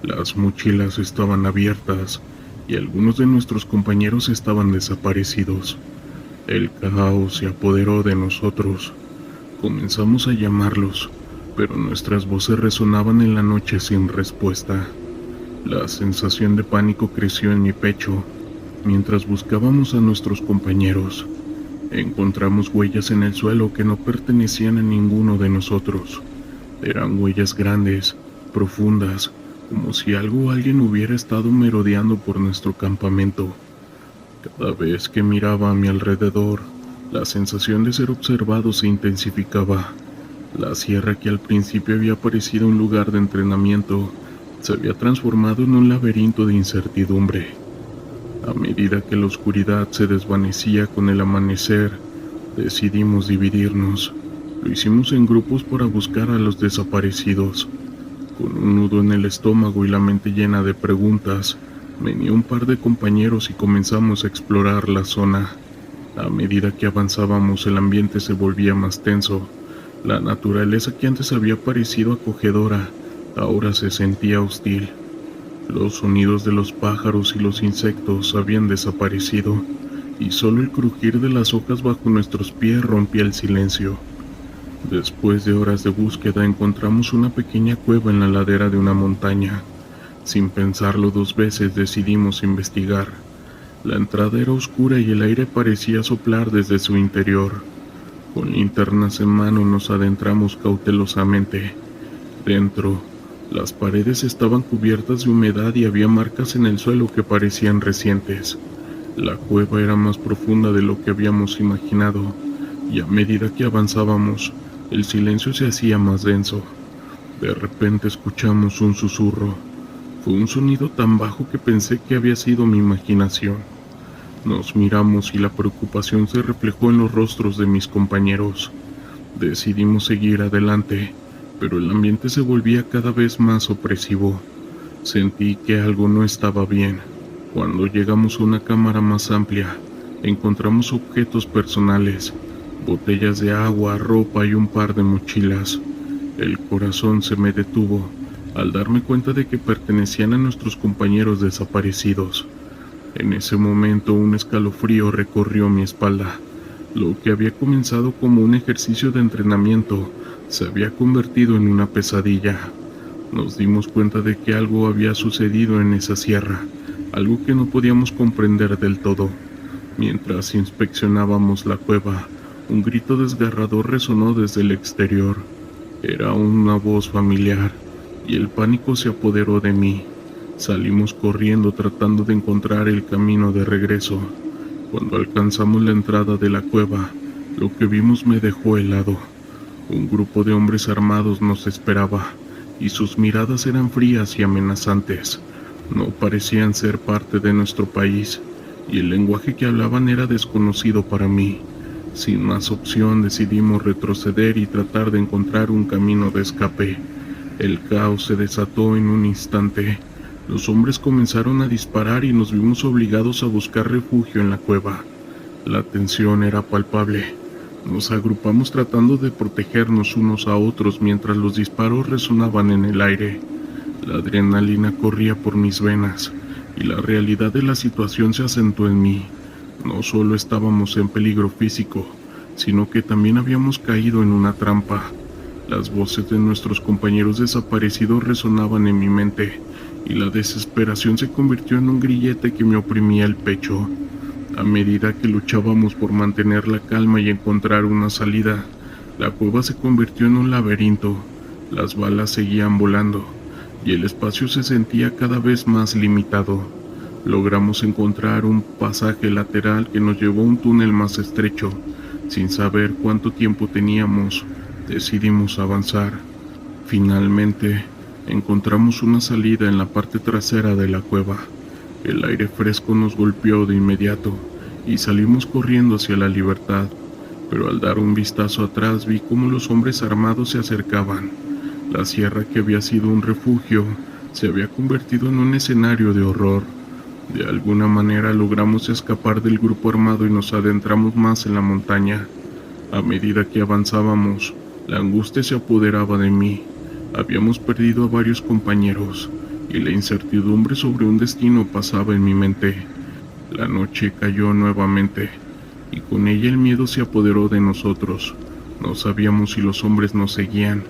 Las mochilas estaban abiertas y algunos de nuestros compañeros estaban desaparecidos. El caos se apoderó de nosotros. Comenzamos a llamarlos, pero nuestras voces resonaban en la noche sin respuesta. La sensación de pánico creció en mi pecho mientras buscábamos a nuestros compañeros. Encontramos huellas en el suelo que no pertenecían a ninguno de nosotros. Eran huellas grandes, profundas, como si algo o alguien hubiera estado merodeando por nuestro campamento. Cada vez que miraba a mi alrededor, la sensación de ser observado se intensificaba. La sierra, que al principio había parecido un lugar de entrenamiento, se había transformado en un laberinto de incertidumbre. A medida que la oscuridad se desvanecía con el amanecer, decidimos dividirnos. Lo hicimos en grupos para buscar a los desaparecidos. Con un nudo en el estómago y la mente llena de preguntas, me uní a un par de compañeros y comenzamos a explorar la zona. A medida que avanzábamos, el ambiente se volvía más tenso. La naturaleza que antes había parecido acogedora, ahora se sentía hostil. Los sonidos de los pájaros y los insectos habían desaparecido, y solo el crujir de las hojas bajo nuestros pies rompía el silencio. Después de horas de búsqueda, encontramos una pequeña cueva en la ladera de una montaña. Sin pensarlo dos veces, decidimos investigar. La entrada era oscura y el aire parecía soplar desde su interior. Con linternas en mano nos adentramos cautelosamente. Dentro, las paredes estaban cubiertas de humedad y había marcas en el suelo que parecían recientes. La cueva era más profunda de lo que habíamos imaginado, y a medida que avanzábamos, el silencio se hacía más denso. De repente escuchamos un susurro. Fue un sonido tan bajo que pensé que había sido mi imaginación. Nos miramos y la preocupación se reflejó en los rostros de mis compañeros. Decidimos seguir adelante, pero el ambiente se volvía cada vez más opresivo. Sentí que algo no estaba bien. Cuando llegamos a una cámara más amplia, encontramos objetos personales, botellas de agua, ropa y un par de mochilas. El corazón se me detuvo al darme cuenta de que pertenecían a nuestros compañeros desaparecidos. En ese momento un escalofrío recorrió mi espalda. Lo que había comenzado como un ejercicio de entrenamiento se había convertido en una pesadilla. Nos dimos cuenta de que algo había sucedido en esa sierra, algo que no podíamos comprender del todo. Mientras inspeccionábamos la cueva, un grito desgarrador resonó desde el exterior. Era una voz familiar, y el pánico se apoderó de mí. Salimos corriendo tratando de encontrar el camino de regreso. Cuando alcanzamos la entrada de la cueva, lo que vimos me dejó helado. Un grupo de hombres armados nos esperaba, y sus miradas eran frías y amenazantes. No parecían ser parte de nuestro país, y el lenguaje que hablaban era desconocido para mí. Sin más opción, decidimos retroceder y tratar de encontrar un camino de escape. El caos se desató en un instante. Los hombres comenzaron a disparar y nos vimos obligados a buscar refugio en la cueva. La tensión era palpable. Nos agrupamos tratando de protegernos unos a otros mientras los disparos resonaban en el aire. La adrenalina corría por mis venas, y la realidad de la situación se acentuó en mí. No solo estábamos en peligro físico, sino que también habíamos caído en una trampa. Las voces de nuestros compañeros desaparecidos resonaban en mi mente, y la desesperación se convirtió en un grillete que me oprimía el pecho. A medida que luchábamos por mantener la calma y encontrar una salida, la cueva se convirtió en un laberinto. Las balas seguían volando, y el espacio se sentía cada vez más limitado. Logramos encontrar un pasaje lateral que nos llevó a un túnel más estrecho. Sin saber cuánto tiempo teníamos, decidimos avanzar. Finalmente, encontramos una salida en la parte trasera de la cueva. El aire fresco nos golpeó de inmediato y salimos corriendo hacia la libertad, pero al dar un vistazo atrás vi cómo los hombres armados se acercaban. La sierra, que había sido un refugio, se había convertido en un escenario de horror. De alguna manera logramos escapar del grupo armado y nos adentramos más en la montaña. A medida que avanzábamos, la angustia se apoderaba de mí. Habíamos perdido a varios compañeros, y la incertidumbre sobre un destino pasaba en mi mente. La noche cayó nuevamente, y con ella el miedo se apoderó de nosotros. No sabíamos si los hombres nos seguían,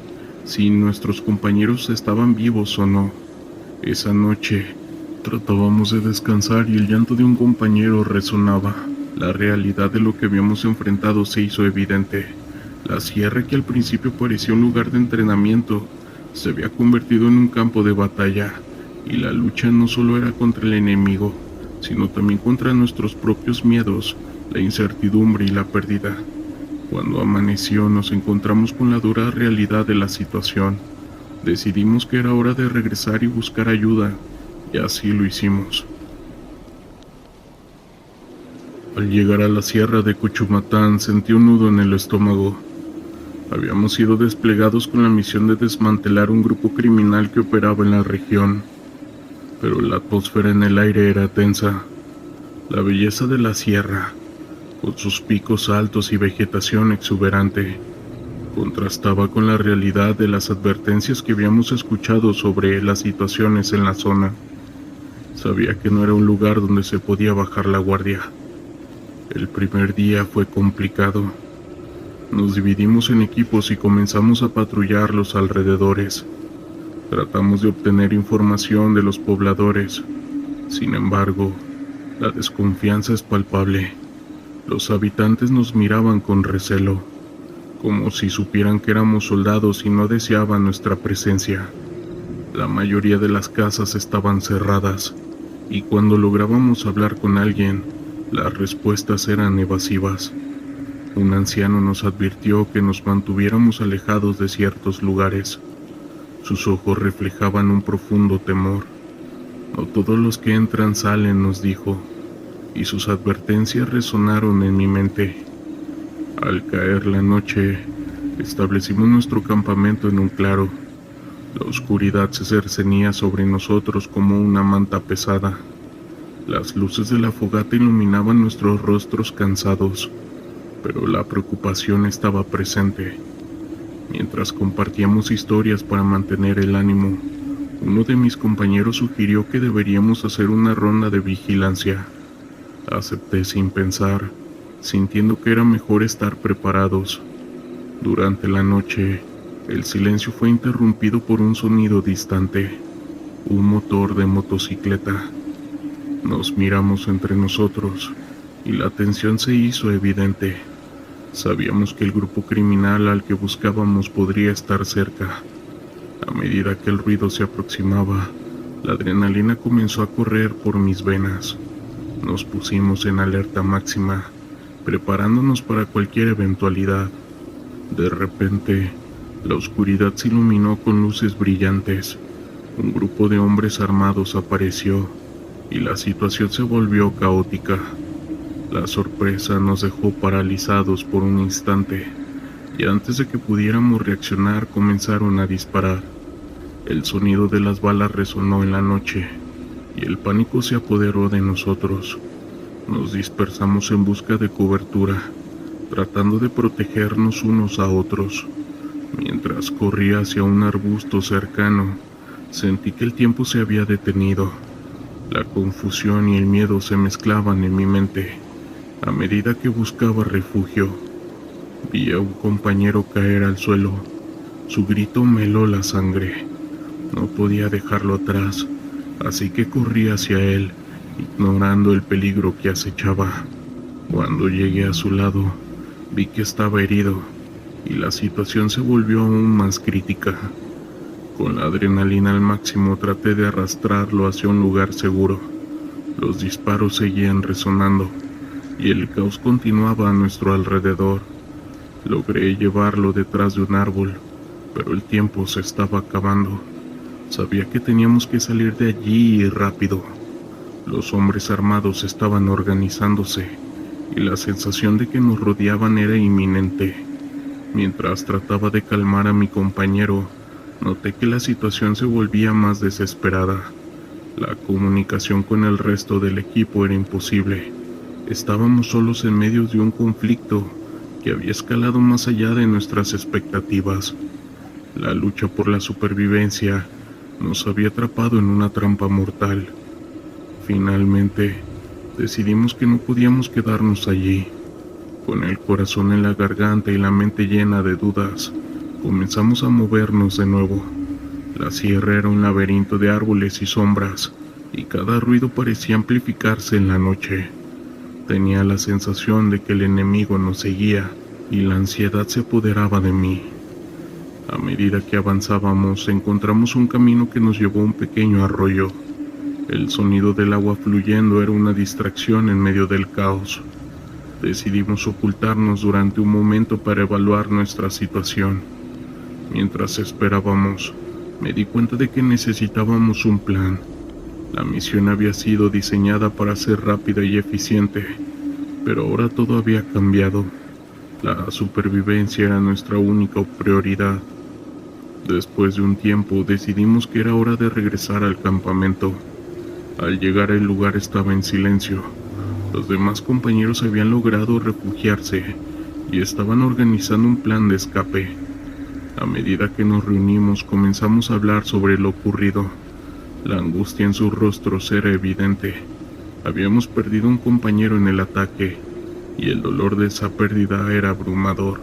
si nuestros compañeros estaban vivos o no. Esa noche, tratábamos de descansar y el llanto de un compañero resonaba. La realidad de lo que habíamos enfrentado se hizo evidente. La sierra, que al principio parecía un lugar de entrenamiento, se había convertido en un campo de batalla, y la lucha no solo era contra el enemigo, sino también contra nuestros propios miedos, la incertidumbre y la pérdida. Cuando amaneció, nos encontramos con la dura realidad de la situación. Decidimos que era hora de regresar y buscar ayuda, y así lo hicimos. Al llegar a la sierra de Cuchumatán sentí un nudo en el estómago. Habíamos sido desplegados con la misión de desmantelar un grupo criminal que operaba en la región, pero la atmósfera en el aire era tensa. La belleza de la sierra, con sus picos altos y vegetación exuberante, contrastaba con la realidad de las advertencias que habíamos escuchado sobre las situaciones en la zona. Sabía que no era un lugar donde se podía bajar la guardia. El primer día fue complicado. Nos dividimos en equipos y comenzamos a patrullar los alrededores. Tratamos de obtener información de los pobladores. Sin embargo, la desconfianza es palpable. Los habitantes nos miraban con recelo, como si supieran que éramos soldados y no deseaban nuestra presencia. La mayoría de las casas estaban cerradas, y cuando lográbamos hablar con alguien, las respuestas eran evasivas. Un anciano nos advirtió que nos mantuviéramos alejados de ciertos lugares. Sus ojos reflejaban un profundo temor. No todos los que entran salen, nos dijo, y sus advertencias resonaron en mi mente. Al caer la noche, establecimos nuestro campamento en un claro. La oscuridad se cercenía sobre nosotros como una manta pesada. Las luces de la fogata iluminaban nuestros rostros cansados, pero la preocupación estaba presente. Mientras compartíamos historias para mantener el ánimo, uno de mis compañeros sugirió que deberíamos hacer una ronda de vigilancia. Acepté sin pensar, sintiendo que era mejor estar preparados. Durante la noche, el silencio fue interrumpido por un sonido distante, un motor de motocicleta. Nos miramos entre nosotros, y la tensión se hizo evidente. Sabíamos que el grupo criminal al que buscábamos podría estar cerca. A medida que el ruido se aproximaba, la adrenalina comenzó a correr por mis venas. Nos pusimos en alerta máxima, preparándonos para cualquier eventualidad. De repente, la oscuridad se iluminó con luces brillantes. Un grupo de hombres armados apareció, y la situación se volvió caótica. La sorpresa nos dejó paralizados por un instante, y antes de que pudiéramos reaccionar comenzaron a disparar. El sonido de las balas resonó en la noche, y el pánico se apoderó de nosotros. Nos dispersamos en busca de cobertura, tratando de protegernos unos a otros. Mientras corría hacia un arbusto cercano, sentí que el tiempo se había detenido. La confusión y el miedo se mezclaban en mi mente. A medida que buscaba refugio, vi a un compañero caer al suelo. Su grito me heló la sangre. No podía dejarlo atrás, así que corrí hacia él, ignorando el peligro que acechaba. Cuando llegué a su lado, vi que estaba herido, y la situación se volvió aún más crítica. Con la adrenalina al máximo traté de arrastrarlo hacia un lugar seguro. Los disparos seguían resonando, y el caos continuaba a nuestro alrededor. Logré llevarlo detrás de un árbol, pero el tiempo se estaba acabando. Sabía que teníamos que salir de allí y rápido. Los hombres armados estaban organizándose, y la sensación de que nos rodeaban era inminente. Mientras trataba de calmar a mi compañero, noté que la situación se volvía más desesperada. La comunicación con el resto del equipo era imposible. Estábamos solos en medio de un conflicto que había escalado más allá de nuestras expectativas. La lucha por la supervivencia nos había atrapado en una trampa mortal. Finalmente, decidimos que no podíamos quedarnos allí. Con el corazón en la garganta y la mente llena de dudas, comenzamos a movernos de nuevo. La sierra era un laberinto de árboles y sombras, y cada ruido parecía amplificarse en la noche. Tenía la sensación de que el enemigo nos seguía, y la ansiedad se apoderaba de mí. A medida que avanzábamos, encontramos un camino que nos llevó a un pequeño arroyo. El sonido del agua fluyendo era una distracción en medio del caos. Decidimos ocultarnos durante un momento para evaluar nuestra situación. Mientras esperábamos, Me di cuenta de que necesitábamos un plan. La misión había sido diseñada para ser rápida y eficiente, pero ahora todo había cambiado. La supervivencia era nuestra única prioridad. Después de un tiempo decidimos que era hora de regresar al campamento. Al llegar el lugar estaba en silencio. Los demás compañeros habían logrado refugiarse y estaban organizando un plan de escape. A medida que nos reunimos comenzamos a hablar sobre lo ocurrido. La angustia en sus rostros era evidente. Habíamos perdido un compañero en el ataque y el dolor de esa pérdida era abrumador.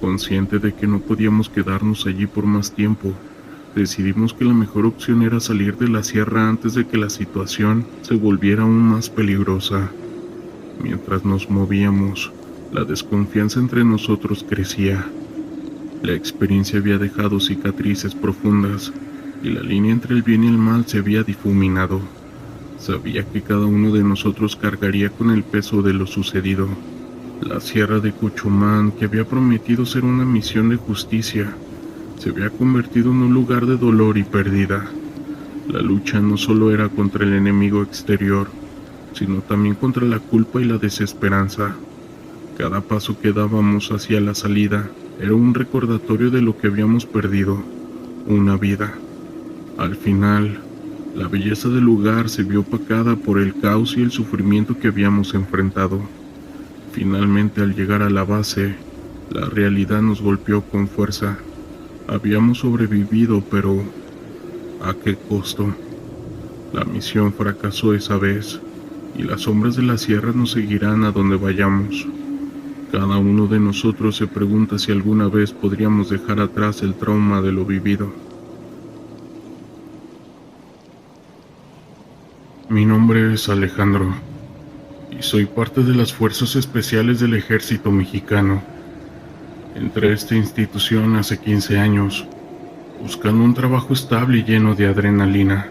Consciente de que no podíamos quedarnos allí por más tiempo, decidimos que la mejor opción era salir de la sierra antes de que la situación se volviera aún más peligrosa. Mientras nos movíamos, la desconfianza entre nosotros crecía. La experiencia había dejado cicatrices profundas y la línea entre el bien y el mal se había difuminado. Sabía que cada uno de nosotros cargaría con el peso de lo sucedido. La sierra de Cuchumán, que había prometido ser una misión de justicia, se había convertido en un lugar de dolor y pérdida. La lucha no solo era contra el enemigo exterior, sino también contra la culpa y la desesperanza. Cada paso que dábamos hacia la salida era un recordatorio de lo que habíamos perdido, una vida. Al final, la belleza del lugar se vio opacada por el caos y el sufrimiento que habíamos enfrentado. Finalmente, al llegar a la base, la realidad nos golpeó con fuerza. Habíamos sobrevivido, pero ¿a qué costo? La misión fracasó esa vez, y las sombras de la sierra nos seguirán a donde vayamos. Cada uno de nosotros se pregunta si alguna vez podríamos dejar atrás el trauma de lo vivido. Mi nombre es Alejandro, y soy parte de las Fuerzas Especiales del Ejército Mexicano. Entré a esta institución hace 15 años, buscando un trabajo estable y lleno de adrenalina.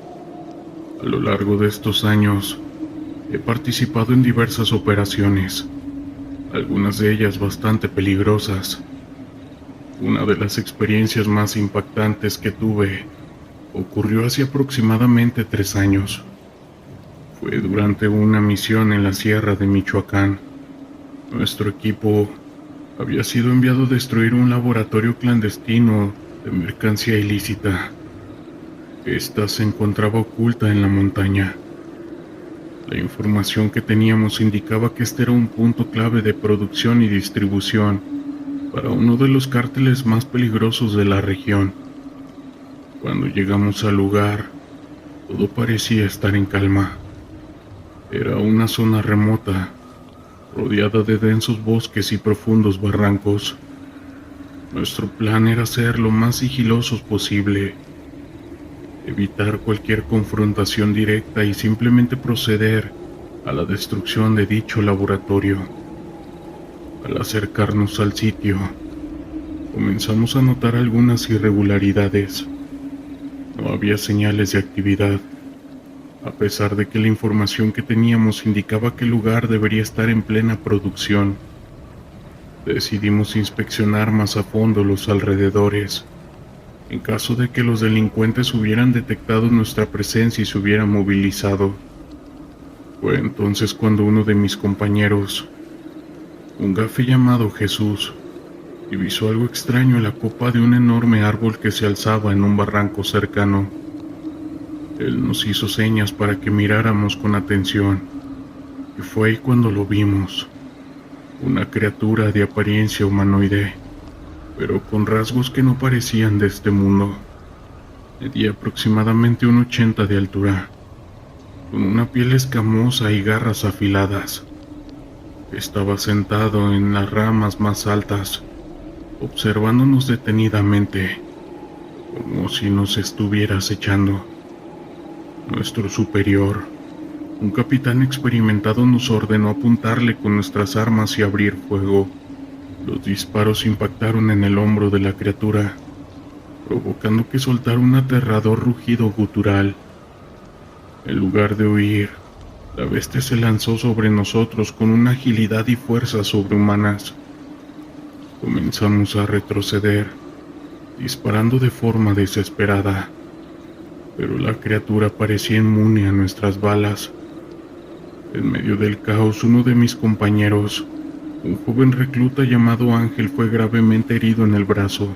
A lo largo de estos años, he participado en diversas operaciones, algunas de ellas bastante peligrosas. Una de las experiencias más impactantes que tuve ocurrió hace aproximadamente 3 años. Fue durante una misión en la sierra de Michoacán. Nuestro equipo había sido enviado a destruir un laboratorio clandestino de mercancía ilícita. Esta se encontraba oculta en la montaña. La información que teníamos indicaba que este era un punto clave de producción y distribución para uno de los cárteles más peligrosos de la región. Cuando llegamos al lugar, todo parecía estar en calma. Era una zona remota, rodeada de densos bosques y profundos barrancos. Nuestro plan era ser lo más sigilosos posible, evitar cualquier confrontación directa y simplemente proceder a la destrucción de dicho laboratorio. Al acercarnos al sitio, comenzamos a notar algunas irregularidades. No había señales de actividad, a pesar de que la información que teníamos indicaba que el lugar debería estar en plena producción. Decidimos inspeccionar más a fondo los alrededores, en caso de que los delincuentes hubieran detectado nuestra presencia y se hubieran movilizado. Fue entonces cuando uno de mis compañeros, un gafe llamado Jesús, divisó algo extraño en la copa de un enorme árbol que se alzaba en un barranco cercano. Él nos hizo señas para que miráramos con atención, y fue ahí cuando lo vimos. Una criatura de apariencia humanoide, pero con rasgos que no parecían de este mundo. Medía aproximadamente un 80 de altura, con una piel escamosa y garras afiladas. Estaba sentado en las ramas más altas, observándonos detenidamente, como si nos estuviera acechando. Nuestro superior, un capitán experimentado, nos ordenó apuntarle con nuestras armas y abrir fuego. Los disparos impactaron en el hombro de la criatura, provocando que soltara un aterrador rugido gutural. En lugar de huir, la bestia se lanzó sobre nosotros con una agilidad y fuerza sobrehumanas. Comenzamos a retroceder, disparando de forma desesperada, pero la criatura parecía inmune a nuestras balas. En medio del caos, uno de mis compañeros, un joven recluta llamado Ángel, fue gravemente herido en el brazo.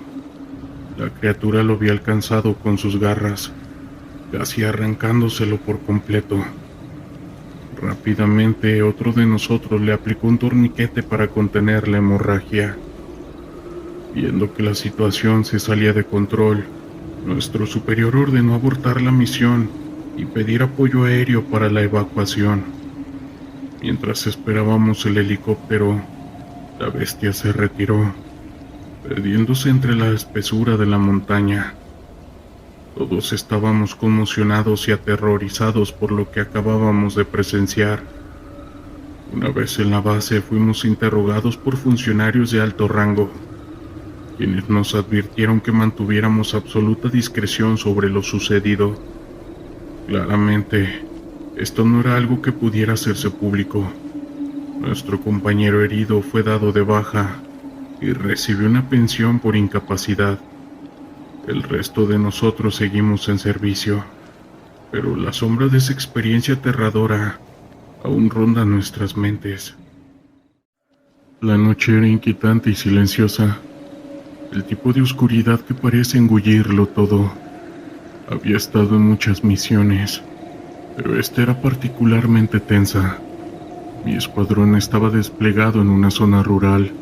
La criatura lo había alcanzado con sus garras, casi arrancándoselo por completo. Rápidamente, otro de nosotros le aplicó un torniquete para contener la hemorragia. Viendo que la situación se salía de control, nuestro superior ordenó abortar la misión y pedir apoyo aéreo para la evacuación. Mientras esperábamos el helicóptero, la bestia se retiró, perdiéndose entre la espesura de la montaña. Todos estábamos conmocionados y aterrorizados por lo que acabábamos de presenciar. Una vez en la base, fuimos interrogados por funcionarios de alto rango, quienes nos advirtieron que mantuviéramos absoluta discreción sobre lo sucedido. Claramente, esto no era algo que pudiera hacerse público. Nuestro compañero herido fue dado de baja y recibió una pensión por incapacidad. El resto de nosotros seguimos en servicio, pero la sombra de esa experiencia aterradora aún ronda nuestras mentes. La noche era inquietante y silenciosa, el tipo de oscuridad que parece engullirlo todo. Había estado en muchas misiones, pero esta era particularmente tensa. Mi escuadrón estaba desplegado en una zona rural,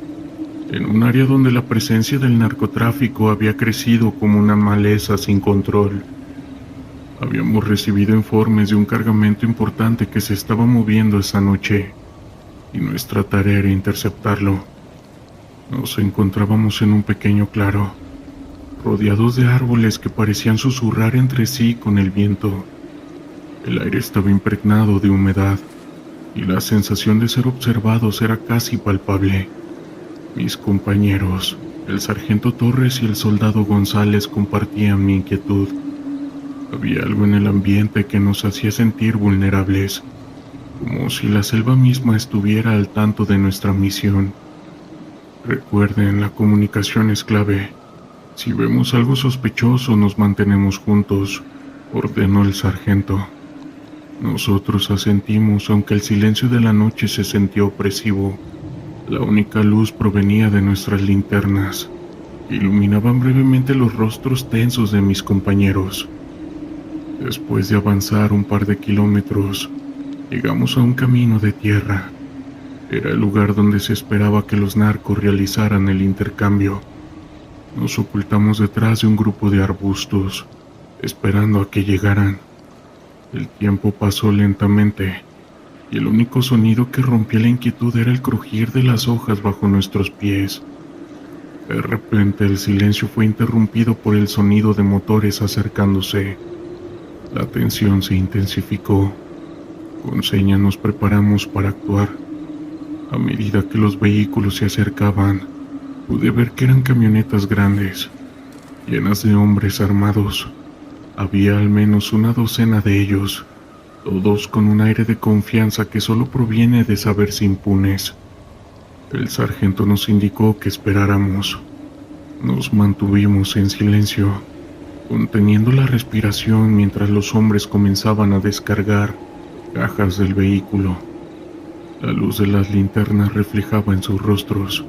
en un área donde la presencia del narcotráfico había crecido como una maleza sin control. Habíamos recibido informes de un cargamento importante que se estaba moviendo esa noche, y nuestra tarea era interceptarlo. Nos encontrábamos en un pequeño claro, rodeados de árboles que parecían susurrar entre sí con el viento. El aire estaba impregnado de humedad, y la sensación de ser observados era casi palpable. Mis compañeros, el sargento Torres y el soldado González, compartían mi inquietud. Había algo en el ambiente que nos hacía sentir vulnerables, como si la selva misma estuviera al tanto de nuestra misión. Recuerden, la comunicación es clave. Si vemos algo sospechoso, nos mantenemos juntos, ordenó el sargento. Nosotros asentimos, aunque el silencio de la noche se sintió opresivo. La única luz provenía de nuestras linternas, que iluminaban brevemente los rostros tensos de mis compañeros. Después de avanzar un par de kilómetros, llegamos a un camino de tierra. Era el lugar donde se esperaba que los narcos realizaran el intercambio. Nos ocultamos detrás de un grupo de arbustos, esperando a que llegaran. El tiempo pasó lentamente, y el único sonido que rompía la inquietud era el crujir de las hojas bajo nuestros pies. De repente el silencio fue interrumpido por el sonido de motores acercándose. La tensión se intensificó. Con señas nos preparamos para actuar. A medida que los vehículos se acercaban, pude ver que eran camionetas grandes, llenas de hombres armados. Había al menos una docena de ellos, todos con un aire de confianza que solo proviene de saberse impunes. El sargento nos indicó que esperáramos. Nos mantuvimos en silencio, conteniendo la respiración mientras los hombres comenzaban a descargar cajas del vehículo. La luz de las linternas reflejaba en sus rostros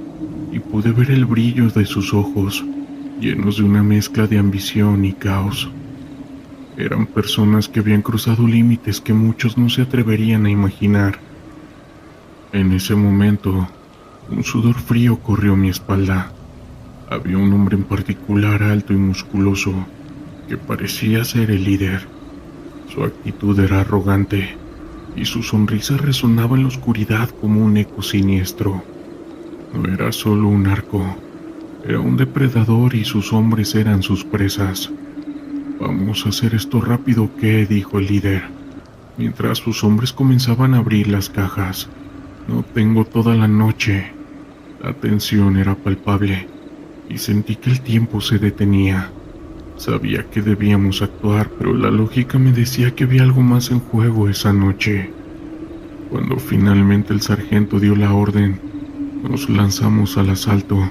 y pude ver el brillo de sus ojos, llenos de una mezcla de ambición y caos. Eran personas que habían cruzado límites que muchos no se atreverían a imaginar. En ese momento, un sudor frío corrió mi espalda. Había un hombre en particular alto y musculoso, que parecía ser el líder. Su actitud era arrogante, y su sonrisa resonaba en la oscuridad como un eco siniestro. No era solo un narco, era un depredador y sus hombres eran sus presas. «Vamos a hacer esto rápido, ¿qué?», dijo el líder, mientras sus hombres comenzaban a abrir las cajas. «No tengo toda la noche». La tensión era palpable, y sentí que el tiempo se detenía. Sabía que debíamos actuar, pero la lógica me decía que había algo más en juego esa noche. Cuando finalmente el sargento dio la orden, nos lanzamos al asalto.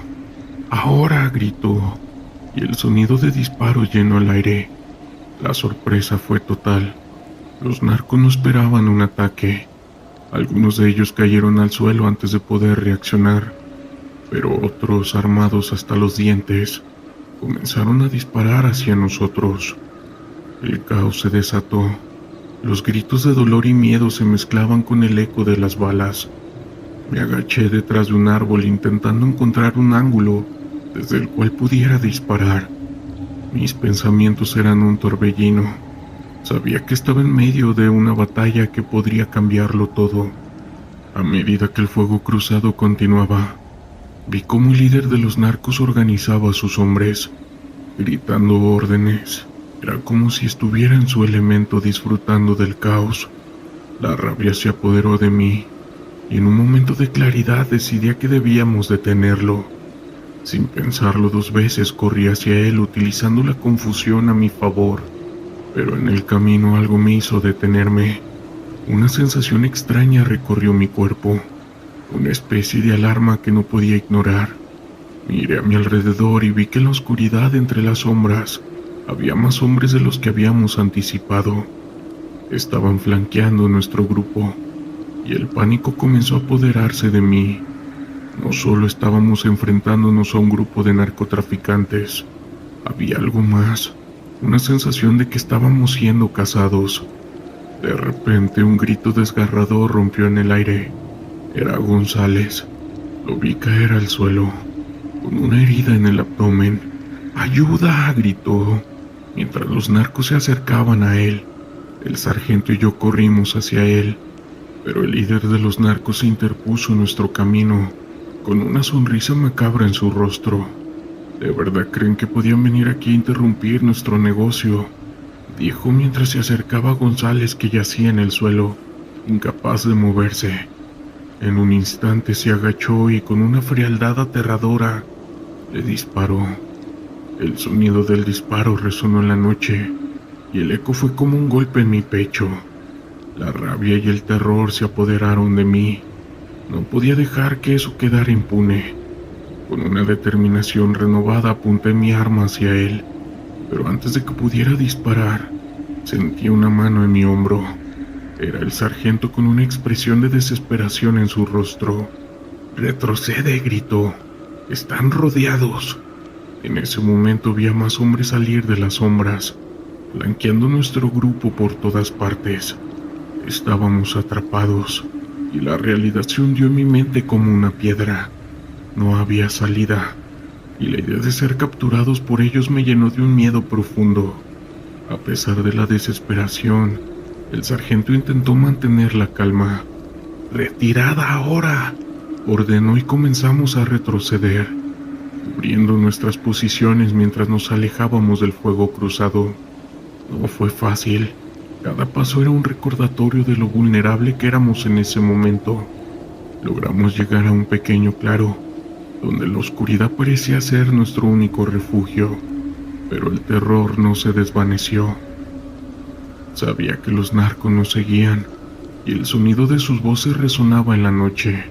«¡Ahora!», gritó, y el sonido de disparos llenó el aire. La sorpresa fue total. Los narcos no esperaban un ataque. Algunos de ellos cayeron al suelo antes de poder reaccionar, pero otros, armados hasta los dientes, comenzaron a disparar hacia nosotros. El caos se desató. Los gritos de dolor y miedo se mezclaban con el eco de las balas. Me agaché detrás de un árbol intentando encontrar un ángulo desde el cual pudiera disparar. Mis pensamientos eran un torbellino. Sabía que estaba en medio de una batalla que podría cambiarlo todo. A medida que el fuego cruzado continuaba, vi cómo el líder de los narcos organizaba a sus hombres, gritando órdenes. Era como si estuviera en su elemento disfrutando del caos. La rabia se apoderó de mí, y en un momento de claridad decidí que debíamos detenerlo. Sin pensarlo dos veces corrí hacia él utilizando la confusión a mi favor, pero en el camino algo me hizo detenerme. Una sensación extraña recorrió mi cuerpo, una especie de alarma que no podía ignorar. Miré a mi alrededor y vi que en la oscuridad entre las sombras había más hombres de los que habíamos anticipado. Estaban flanqueando nuestro grupo, y el pánico comenzó a apoderarse de mí. No solo estábamos enfrentándonos a un grupo de narcotraficantes, había algo más, una sensación de que estábamos siendo cazados. De repente un grito desgarrador rompió en el aire. Era González. Lo vi caer al suelo, con una herida en el abdomen. ¡Ayuda!, gritó, mientras los narcos se acercaban a él. El sargento y yo corrimos hacia él, pero el líder de los narcos se interpuso en nuestro camino, con una sonrisa macabra en su rostro. ¿De verdad creen que podían venir aquí a interrumpir nuestro negocio?, dijo mientras se acercaba a González, que yacía en el suelo, incapaz de moverse. En un instante se agachó y con una frialdad aterradora le disparó. El sonido del disparo resonó en la noche, y el eco fue como un golpe en mi pecho. La rabia y el terror se apoderaron de mí. No podía dejar que eso quedara impune. Con una determinación renovada apunté mi arma hacia él, pero antes de que pudiera disparar, sentí una mano en mi hombro. Era el sargento con una expresión de desesperación en su rostro. «¡Retrocede!», gritó. «¡Están rodeados!». En ese momento vi a más hombres salir de las sombras, flanqueando nuestro grupo por todas partes. Estábamos atrapados, y la realidad se hundió en mi mente como una piedra. No había salida, y la idea de ser capturados por ellos me llenó de un miedo profundo. A pesar de la desesperación, el sargento intentó mantener la calma. «¡Retirada ahora!», ordenó, y comenzamos a retroceder, cubriendo nuestras posiciones mientras nos alejábamos del fuego cruzado. No fue fácil. Cada paso era un recordatorio de lo vulnerable que éramos en ese momento. Logramos llegar a un pequeño claro, donde la oscuridad parecía ser nuestro único refugio, pero el terror no se desvaneció. Sabía que los narcos nos seguían, y el sonido de sus voces resonaba en la noche,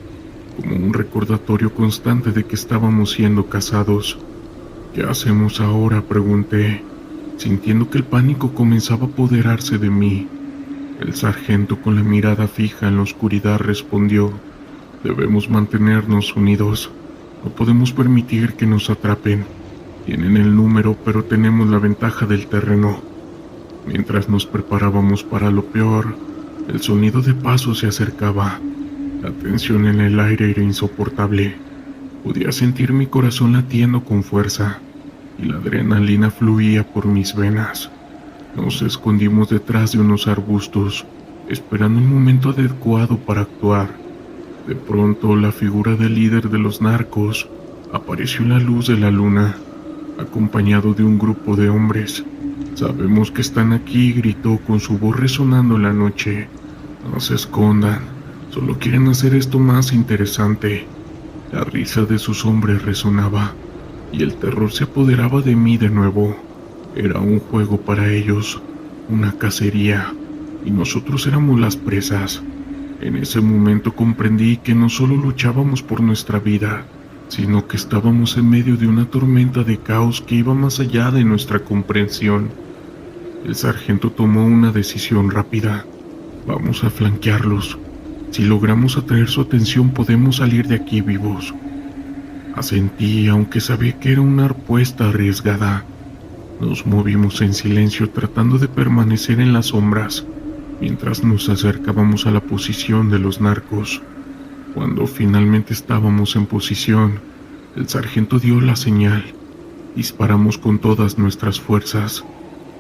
como un recordatorio constante de que estábamos siendo cazados. «¿Qué hacemos ahora?», pregunté, sintiendo que el pánico comenzaba a apoderarse de mí. El sargento, con la mirada fija en la oscuridad, respondió: «Debemos mantenernos unidos. No podemos permitir que nos atrapen. Tienen el número, pero tenemos la ventaja del terreno». Mientras nos preparábamos para lo peor, el sonido de pasos se acercaba. La tensión en el aire era insoportable. Podía sentir mi corazón latiendo con fuerza, y la adrenalina fluía por mis venas. Nos escondimos detrás de unos arbustos, esperando el momento adecuado para actuar. De pronto, la figura del líder de los narcos apareció en la luz de la luna, acompañado de un grupo de hombres. «Sabemos que están aquí», gritó con su voz resonando en la noche. «No se escondan, solo quieren hacer esto más interesante». La risa de sus hombres resonaba, y el terror se apoderaba de mí de nuevo. Era un juego para ellos, una cacería, y nosotros éramos las presas. En ese momento comprendí que no solo luchábamos por nuestra vida, sino que estábamos en medio de una tormenta de caos que iba más allá de nuestra comprensión. El sargento tomó una decisión rápida. Vamos a flanquearlos. Si logramos atraer su atención podemos salir de aquí vivos. Asentí, aunque sabía que era una apuesta arriesgada. Nos movimos en silencio tratando de permanecer en las sombras, mientras nos acercábamos a la posición de los narcos. Cuando finalmente estábamos en posición, el sargento dio la señal. Disparamos con todas nuestras fuerzas,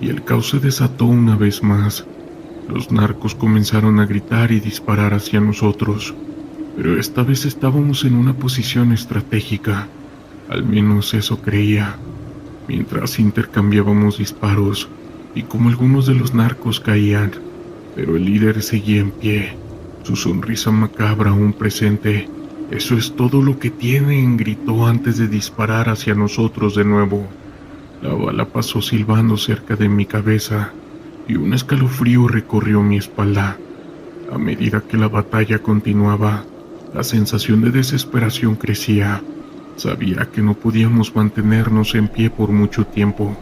y el caos se desató una vez más. Los narcos comenzaron a gritar y disparar hacia nosotros, pero esta vez estábamos en una posición estratégica, al menos eso creía. Mientras intercambiábamos disparos, y como algunos de los narcos caían, pero el líder seguía en pie, su sonrisa macabra aún presente. «Eso es todo lo que tienen», gritó antes de disparar hacia nosotros de nuevo. La bala pasó silbando cerca de mi cabeza, y un escalofrío recorrió mi espalda. A medida que la batalla continuaba, la sensación de desesperación crecía. Sabía que no podíamos mantenernos en pie por mucho tiempo.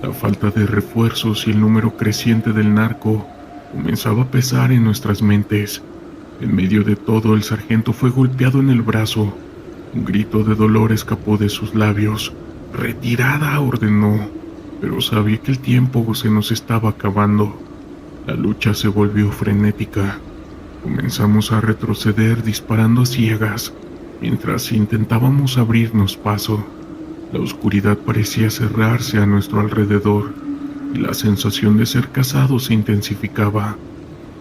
La falta de refuerzos y el número creciente del narco comenzaba a pesar en nuestras mentes. En medio de todo, el sargento fue golpeado en el brazo. Un grito de dolor escapó de sus labios. «¡Retirada!», ordenó, pero sabía que el tiempo se nos estaba acabando. La lucha se volvió frenética. Comenzamos a retroceder disparando a ciegas, mientras intentábamos abrirnos paso. La oscuridad parecía cerrarse a nuestro alrededor, y la sensación de ser cazados se intensificaba.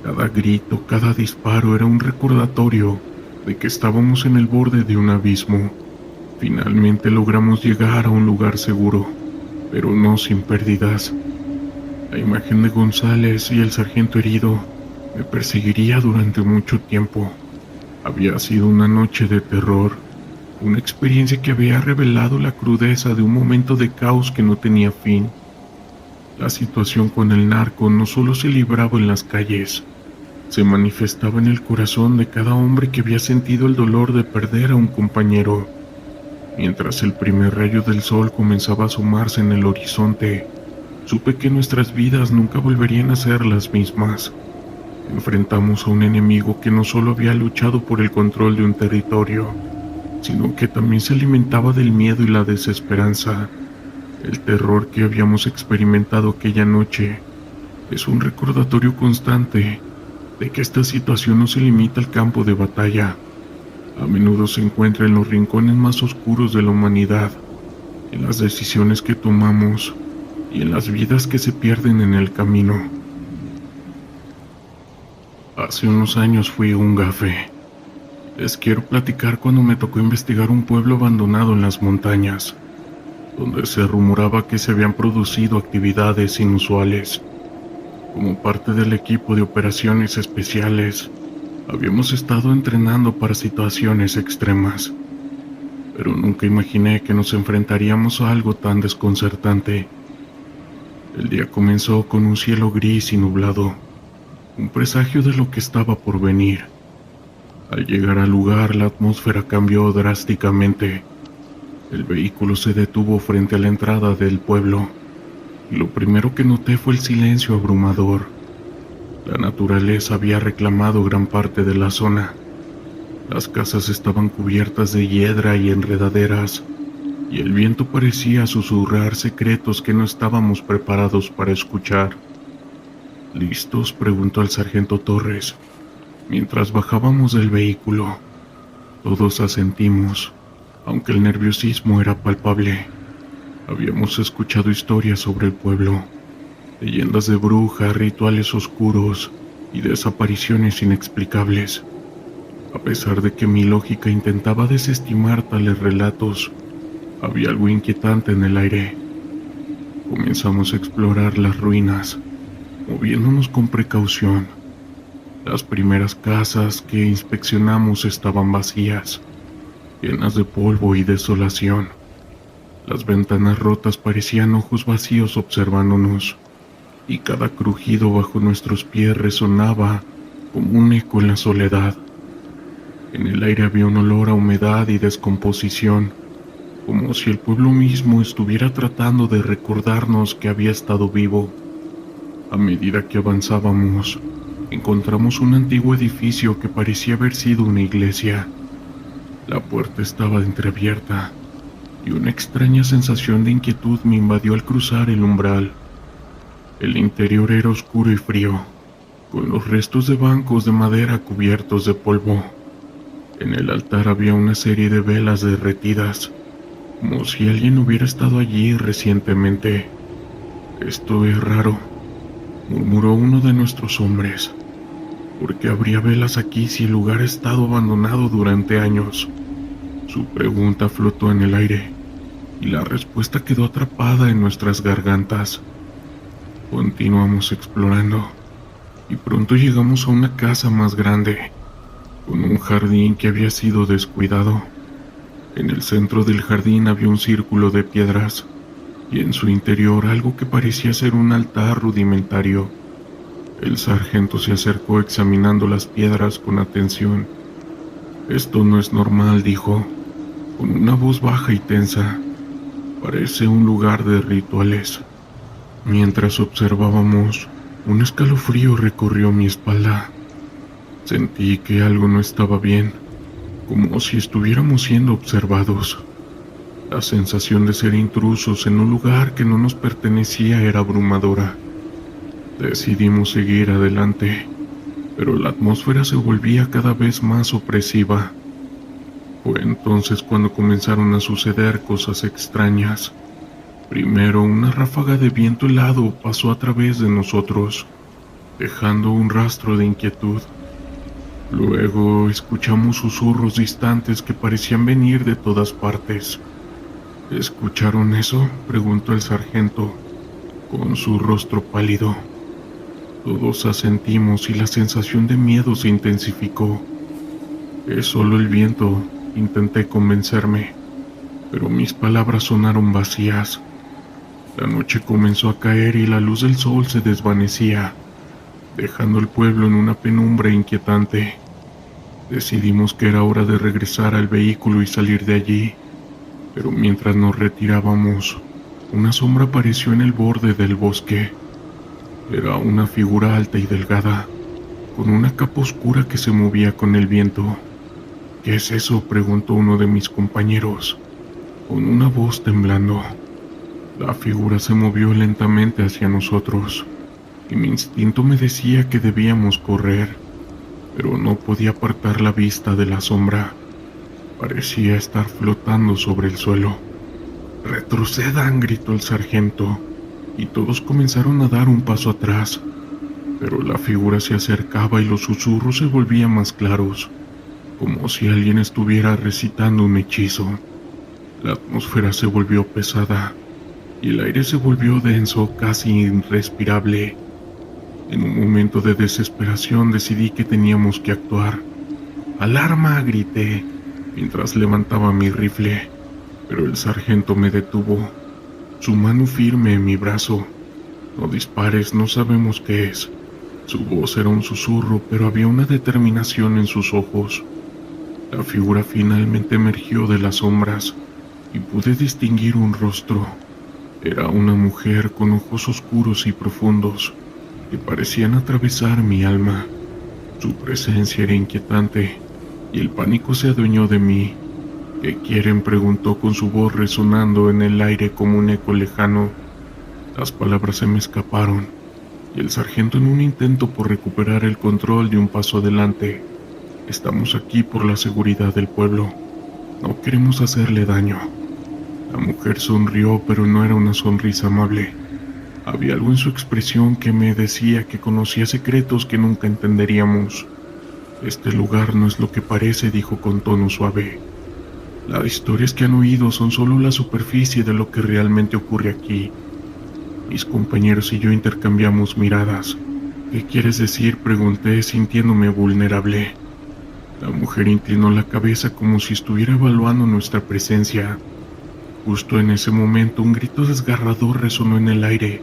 Cada grito, cada disparo era un recordatorio de que estábamos en el borde de un abismo. Finalmente logramos llegar a un lugar seguro, pero no sin pérdidas. La imagen de González y el sargento herido me perseguiría durante mucho tiempo. Había sido una noche de terror, una experiencia que había revelado la crudeza de un momento de caos que no tenía fin. La situación con el narco no solo se libraba en las calles, se manifestaba en el corazón de cada hombre que había sentido el dolor de perder a un compañero. Mientras el primer rayo del sol comenzaba a asomarse en el horizonte, supe que nuestras vidas nunca volverían a ser las mismas. Enfrentamos a un enemigo que no solo había luchado por el control de un territorio, sino que también se alimentaba del miedo y la desesperanza. El terror que habíamos experimentado aquella noche es un recordatorio constante de que esta situación no se limita al campo de batalla. A menudo se encuentra en los rincones más oscuros de la humanidad, en las decisiones que tomamos y en las vidas que se pierden en el camino. Hace unos años fui un gafe. Les quiero platicar cuando me tocó investigar un pueblo abandonado en las montañas, donde se rumoraba que se habían producido actividades inusuales. Como parte del equipo de operaciones especiales, habíamos estado entrenando para situaciones extremas, pero nunca imaginé que nos enfrentaríamos a algo tan desconcertante. El día comenzó con un cielo gris y nublado, un presagio de lo que estaba por venir. Al llegar al lugar, la atmósfera cambió drásticamente. El vehículo se detuvo frente a la entrada del pueblo, y lo primero que noté fue el silencio abrumador. La naturaleza había reclamado gran parte de la zona. Las casas estaban cubiertas de hiedra y enredaderas, y el viento parecía susurrar secretos que no estábamos preparados para escuchar. ¿Listos?, preguntó el sargento Torres, mientras bajábamos del vehículo. Todos asentimos, aunque el nerviosismo era palpable. Habíamos escuchado historias sobre el pueblo, leyendas de brujas, rituales oscuros y desapariciones inexplicables. A pesar de que mi lógica intentaba desestimar tales relatos, había algo inquietante en el aire. Comenzamos a explorar las ruinas, moviéndonos con precaución. Las primeras casas que inspeccionamos estaban vacías, llenas de polvo y desolación. Las ventanas rotas parecían ojos vacíos observándonos, y cada crujido bajo nuestros pies resonaba como un eco en la soledad. En el aire había un olor a humedad y descomposición, como si el pueblo mismo estuviera tratando de recordarnos que había estado vivo. A medida que avanzábamos, encontramos un antiguo edificio que parecía haber sido una iglesia. La puerta estaba entreabierta y una extraña sensación de inquietud me invadió al cruzar el umbral. El interior era oscuro y frío, con los restos de bancos de madera cubiertos de polvo. En el altar había una serie de velas derretidas, como si alguien hubiera estado allí recientemente. «Esto es raro», murmuró uno de nuestros hombres. «¿Por qué habría velas aquí si el lugar ha estado abandonado durante años?». Su pregunta flotó en el aire, y la respuesta quedó atrapada en nuestras gargantas. Continuamos explorando, y pronto llegamos a una casa más grande, con un jardín que había sido descuidado. En el centro del jardín había un círculo de piedras, y en su interior algo que parecía ser un altar rudimentario. El sargento se acercó examinando las piedras con atención. «Esto no es normal», dijo, con una voz baja y tensa. «Parece un lugar de rituales». Mientras observábamos, un escalofrío recorrió mi espalda. Sentí que algo no estaba bien, como si estuviéramos siendo observados. La sensación de ser intrusos en un lugar que no nos pertenecía era abrumadora. Decidimos seguir adelante, pero la atmósfera se volvía cada vez más opresiva. Fue entonces cuando comenzaron a suceder cosas extrañas. Primero, una ráfaga de viento helado pasó a través de nosotros, dejando un rastro de inquietud. Luego escuchamos susurros distantes que parecían venir de todas partes. «¿Escucharon eso?», preguntó el sargento, con su rostro pálido. Todos asentimos y la sensación de miedo se intensificó. «Es solo el viento», intenté convencerme, pero mis palabras sonaron vacías. La noche comenzó a caer y la luz del sol se desvanecía, dejando el pueblo en una penumbra inquietante. Decidimos que era hora de regresar al vehículo y salir de allí, pero mientras nos retirábamos, una sombra apareció en el borde del bosque. Era una figura alta y delgada, con una capa oscura que se movía con el viento. «¿Qué es eso?», preguntó uno de mis compañeros, con una voz temblando. La figura se movió lentamente hacia nosotros, y mi instinto me decía que debíamos correr, pero no podía apartar la vista de la sombra. Parecía estar flotando sobre el suelo. «¡Retrocedan!», gritó el sargento, y todos comenzaron a dar un paso atrás, pero la figura se acercaba y los susurros se volvían más claros, como si alguien estuviera recitando un hechizo. La atmósfera se volvió pesada, y el aire se volvió denso, casi irrespirable. En un momento de desesperación decidí que teníamos que actuar. «¡Alarma!», grité, mientras levantaba mi rifle, pero el sargento me detuvo, su mano firme en mi brazo. «No dispares, no sabemos qué es». Su voz era un susurro, pero había una determinación en sus ojos. La figura finalmente emergió de las sombras, y pude distinguir un rostro. Era una mujer con ojos oscuros y profundos, que parecían atravesar mi alma. Su presencia era inquietante, y el pánico se adueñó de mí. «¿Qué quieren?», preguntó con su voz resonando en el aire como un eco lejano. Las palabras se me escaparon, y el sargento, en un intento por recuperar el control, dio un paso adelante. «Estamos aquí por la seguridad del pueblo. No queremos hacerle daño». La mujer sonrió, pero no era una sonrisa amable. Había algo en su expresión que me decía que conocía secretos que nunca entenderíamos. «Este lugar no es lo que parece», dijo con tono suave. «Las historias que han oído son solo la superficie de lo que realmente ocurre aquí». Mis compañeros y yo intercambiamos miradas. «¿Qué quieres decir?», pregunté, sintiéndome vulnerable. La mujer inclinó la cabeza como si estuviera evaluando nuestra presencia. Justo en ese momento, un grito desgarrador resonó en el aire,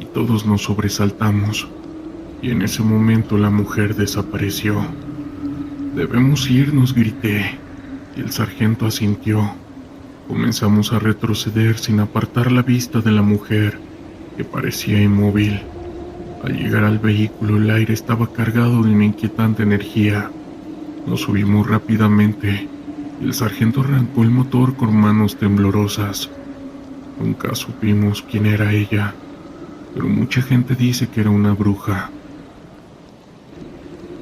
y todos nos sobresaltamos. Y en ese momento la mujer desapareció. Debemos irnos, grité, y el sargento asintió. Comenzamos a retroceder sin apartar la vista de la mujer, que parecía inmóvil. Al llegar al vehículo, el aire estaba cargado de una inquietante energía. Nos subimos rápidamente y el sargento arrancó el motor con manos temblorosas. Nunca supimos quién era ella, pero mucha gente dice que era una bruja.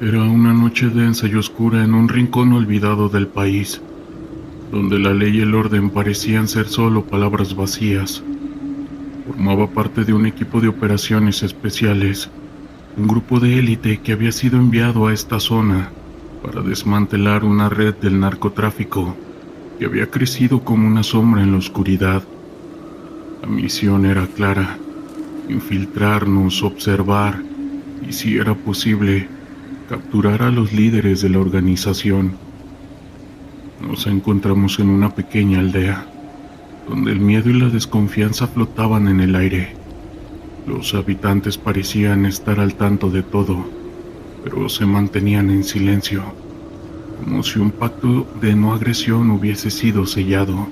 Era una noche densa y oscura en un rincón olvidado del país, donde la ley y el orden parecían ser solo palabras vacías. Formaba parte de un equipo de operaciones especiales, un grupo de élite que había sido enviado a esta zona para desmantelar una red del narcotráfico que había crecido como una sombra en la oscuridad. La misión era clara: infiltrarnos, observar y, si era posible, capturar a los líderes de la organización. Nos encontramos en una pequeña aldea, donde el miedo y la desconfianza flotaban en el aire. Los habitantes parecían estar al tanto de todo, pero se mantenían en silencio, como si un pacto de no agresión hubiese sido sellado.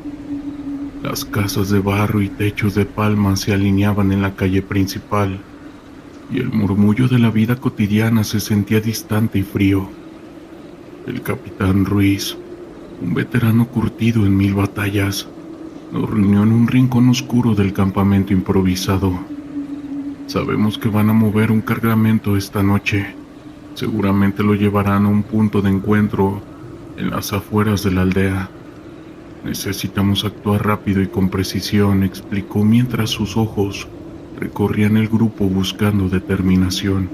Las casas de barro y techos de palma se alineaban en la calle principal, y el murmullo de la vida cotidiana se sentía distante y frío. El capitán Ruiz, un veterano curtido en 1000 batallas, nos reunió en un rincón oscuro del campamento improvisado. Sabemos que van a mover un cargamento esta noche. Seguramente lo llevarán a un punto de encuentro en las afueras de la aldea. Necesitamos actuar rápido y con precisión, explicó mientras sus ojos recorrían el grupo buscando determinación.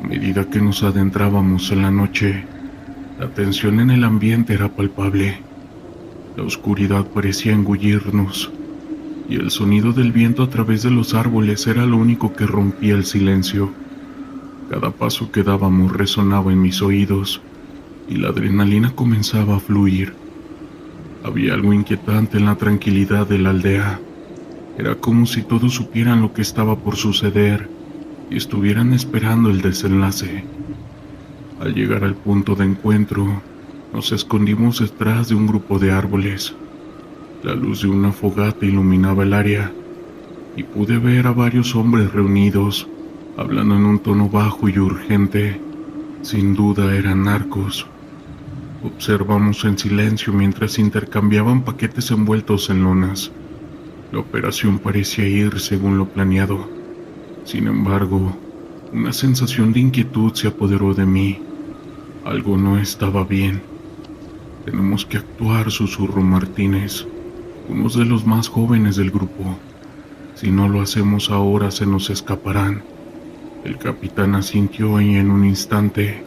A medida que nos adentrábamos en la noche, la tensión en el ambiente era palpable. La oscuridad parecía engullirnos, y el sonido del viento a través de los árboles era lo único que rompía el silencio. Cada paso que dábamos resonaba en mis oídos, y la adrenalina comenzaba a fluir. Había algo inquietante en la tranquilidad de la aldea. Era como si todos supieran lo que estaba por suceder y estuvieran esperando el desenlace. Al llegar al punto de encuentro, nos escondimos detrás de un grupo de árboles. La luz de una fogata iluminaba el área, y pude ver a varios hombres reunidos, hablando en un tono bajo y urgente. Sin duda eran narcos. Observamos en silencio mientras intercambiaban paquetes envueltos en lonas. La operación parecía ir según lo planeado. Sin embargo, una sensación de inquietud se apoderó de mí. Algo no estaba bien. Tenemos que actuar, susurró Martínez, uno de los más jóvenes del grupo. Si no lo hacemos ahora, se nos escaparán. El capitán asintió y en un instante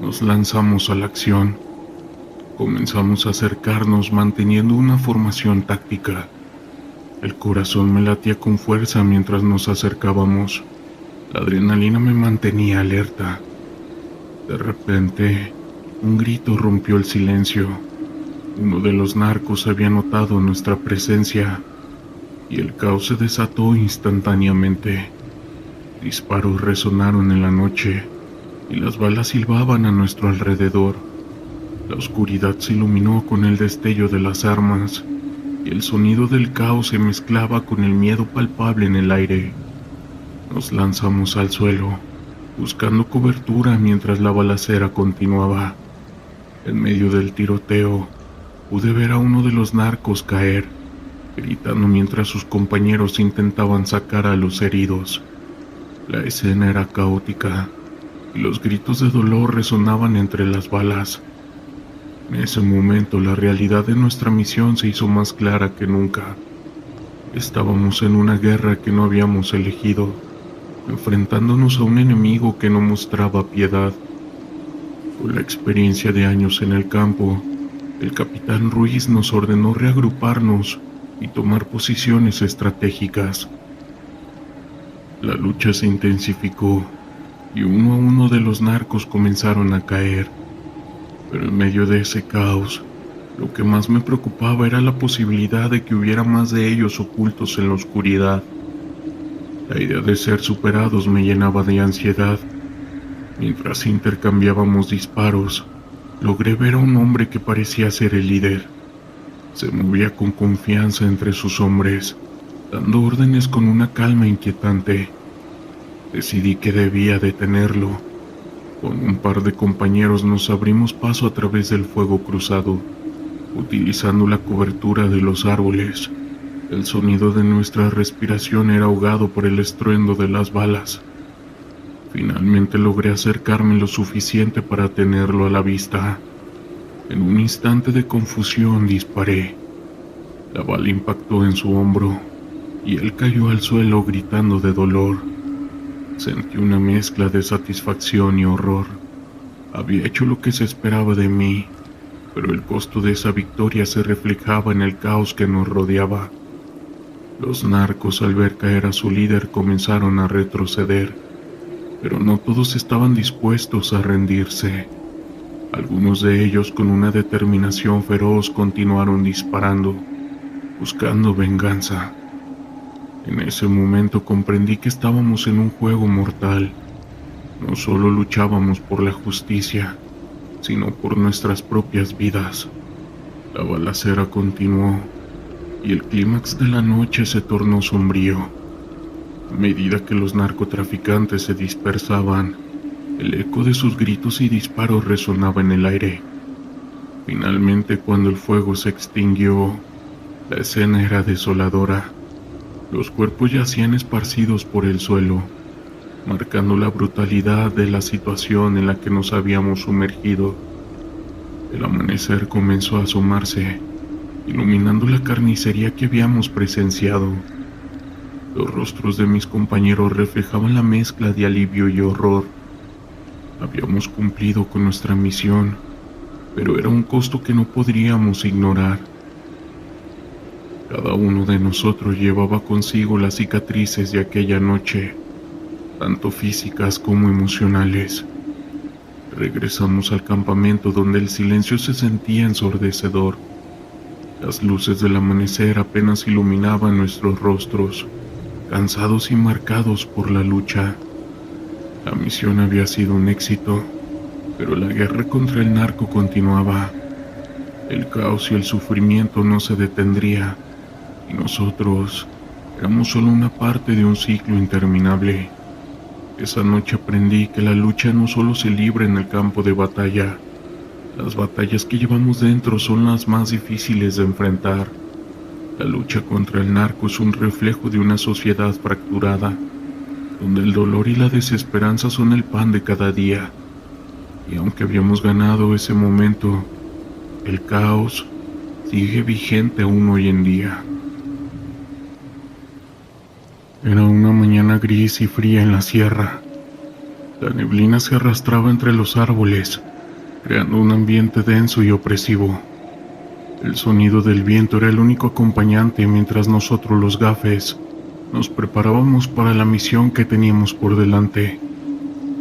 nos lanzamos a la acción. Comenzamos a acercarnos manteniendo una formación táctica. El corazón me latía con fuerza mientras nos acercábamos. La adrenalina me mantenía alerta. De repente, un grito rompió el silencio. Uno de los narcos había notado nuestra presencia, y el caos se desató instantáneamente. Disparos resonaron en la noche, y las balas silbaban a nuestro alrededor. La oscuridad se iluminó con el destello de las armas, y el sonido del caos se mezclaba con el miedo palpable en el aire. Nos lanzamos al suelo, buscando cobertura mientras la balacera continuaba. En medio del tiroteo, pude ver a uno de los narcos caer, gritando mientras sus compañeros intentaban sacar a los heridos. La escena era caótica, y los gritos de dolor resonaban entre las balas. En ese momento, la realidad de nuestra misión se hizo más clara que nunca. Estábamos en una guerra que no habíamos elegido, enfrentándonos a un enemigo que no mostraba piedad. Con la experiencia de años en el campo, el capitán Ruiz nos ordenó reagruparnos y tomar posiciones estratégicas. La lucha se intensificó y uno a uno de los narcos comenzaron a caer. Pero en medio de ese caos, lo que más me preocupaba era la posibilidad de que hubiera más de ellos ocultos en la oscuridad. La idea de ser superados me llenaba de ansiedad. Mientras intercambiábamos disparos, logré ver a un hombre que parecía ser el líder. Se movía con confianza entre sus hombres, dando órdenes con una calma inquietante. Decidí que debía detenerlo. Con un par de compañeros nos abrimos paso a través del fuego cruzado, utilizando la cobertura de los árboles. El sonido de nuestra respiración era ahogado por el estruendo de las balas. Finalmente logré acercarme lo suficiente para tenerlo a la vista. En un instante de confusión disparé. La bala impactó en su hombro y él cayó al suelo gritando de dolor. Sentí una mezcla de satisfacción y horror. Había hecho lo que se esperaba de mí, pero el costo de esa victoria se reflejaba en el caos que nos rodeaba. Los narcos, al ver caer a su líder, comenzaron a retroceder, pero no todos estaban dispuestos a rendirse. Algunos de ellos, con una determinación feroz, continuaron disparando, buscando venganza. En ese momento comprendí que estábamos en un juego mortal. No solo luchábamos por la justicia, sino por nuestras propias vidas. La balacera continuó, y el clímax de la noche se tornó sombrío. A medida que los narcotraficantes se dispersaban, el eco de sus gritos y disparos resonaba en el aire. Finalmente, cuando el fuego se extinguió, la escena era desoladora. Los cuerpos yacían esparcidos por el suelo, marcando la brutalidad de la situación en la que nos habíamos sumergido. El amanecer comenzó a asomarse, iluminando la carnicería que habíamos presenciado. Los rostros de mis compañeros reflejaban la mezcla de alivio y horror. Habíamos cumplido con nuestra misión, pero era un costo que no podríamos ignorar. Cada uno de nosotros llevaba consigo las cicatrices de aquella noche, tanto físicas como emocionales. Regresamos al campamento, donde el silencio se sentía ensordecedor. Las luces del amanecer apenas iluminaban nuestros rostros, cansados y marcados por la lucha. La misión había sido un éxito, pero la guerra contra el narco continuaba. El caos y el sufrimiento no se detendría, y nosotros éramos solo una parte de un ciclo interminable. Esa noche aprendí que la lucha no solo se libra en el campo de batalla. Las batallas que llevamos dentro son las más difíciles de enfrentar. La lucha contra el narco es un reflejo de una sociedad fracturada, donde el dolor y la desesperanza son el pan de cada día. Y aunque habíamos ganado ese momento, el caos sigue vigente aún hoy en día. Era una mañana gris y fría en la sierra. La neblina se arrastraba entre los árboles, creando un ambiente denso y opresivo. El sonido del viento era el único acompañante mientras nosotros, los gafes, nos preparábamos para la misión que teníamos por delante.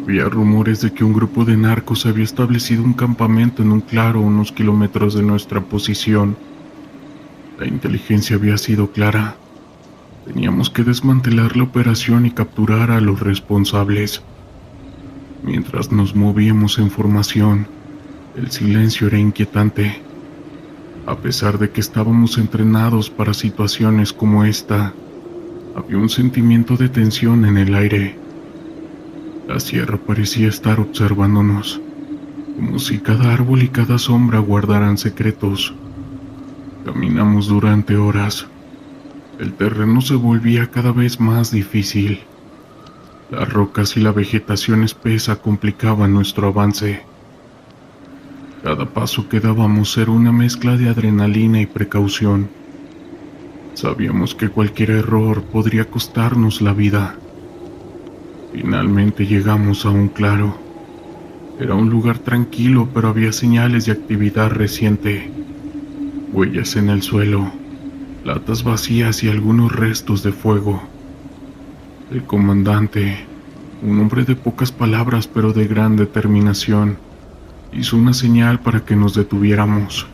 Había rumores de que un grupo de narcos había establecido un campamento en un claro a unos kilómetros de nuestra posición. La inteligencia había sido clara. Teníamos que desmantelar la operación y capturar a los responsables. Mientras nos movíamos en formación, el silencio era inquietante. A pesar de que estábamos entrenados para situaciones como esta, había un sentimiento de tensión en el aire. La sierra parecía estar observándonos, como si cada árbol y cada sombra guardaran secretos. Caminamos durante horas. El terreno se volvía cada vez más difícil. Las rocas y la vegetación espesa complicaban nuestro avance. Cada paso que dábamos era una mezcla de adrenalina y precaución. Sabíamos que cualquier error podría costarnos la vida. Finalmente llegamos a un claro. Era un lugar tranquilo, pero había señales de actividad reciente. Huellas en el suelo, latas vacías y algunos restos de fuego. El comandante, un hombre de pocas palabras pero de gran determinación, hizo una señal para que nos detuviéramos.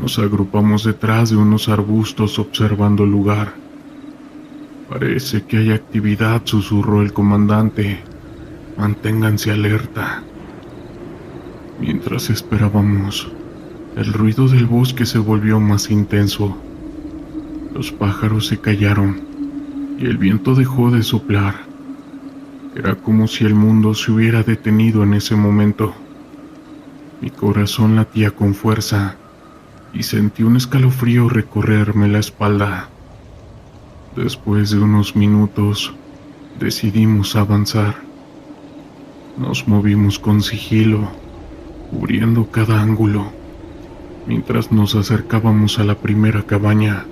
Nos agrupamos detrás de unos arbustos observando el lugar. «Parece que hay actividad», susurró el comandante. Manténganse alerta. Mientras esperábamos, el ruido del bosque se volvió más intenso. Los pájaros se callaron y el viento dejó de soplar. Era como si el mundo se hubiera detenido en ese momento. Mi corazón latía con fuerza y sentí un escalofrío recorrerme la espalda. Después de unos minutos, decidimos avanzar. Nos movimos con sigilo, cubriendo cada ángulo. Mientras nos acercábamos a la primera cabaña,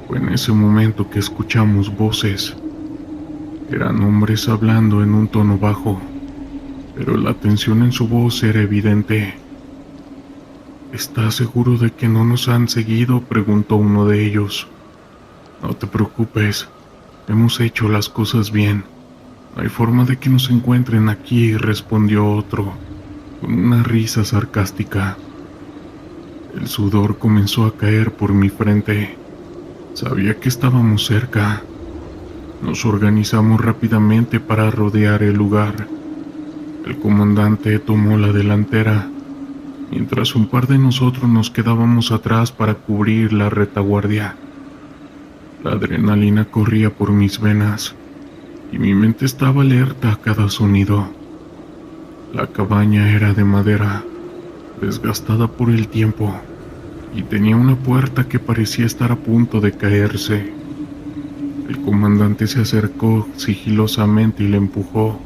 fue en ese momento que escuchamos voces. Eran hombres hablando en un tono bajo, pero la tensión en su voz era evidente. ¿Estás seguro de que no nos han seguido?, preguntó uno de ellos. No te preocupes, hemos hecho las cosas bien. No hay forma de que nos encuentren aquí, respondió otro, con una risa sarcástica. El sudor comenzó a caer por mi frente. Sabía que estábamos cerca. Nos organizamos rápidamente para rodear el lugar. El comandante tomó la delantera, mientras un par de nosotros nos quedábamos atrás para cubrir la retaguardia. La adrenalina corría por mis venas y mi mente estaba alerta a cada sonido. La cabaña era de madera, desgastada por el tiempo, y tenía una puerta que parecía estar a punto de caerse. El comandante se acercó sigilosamente y la empujó.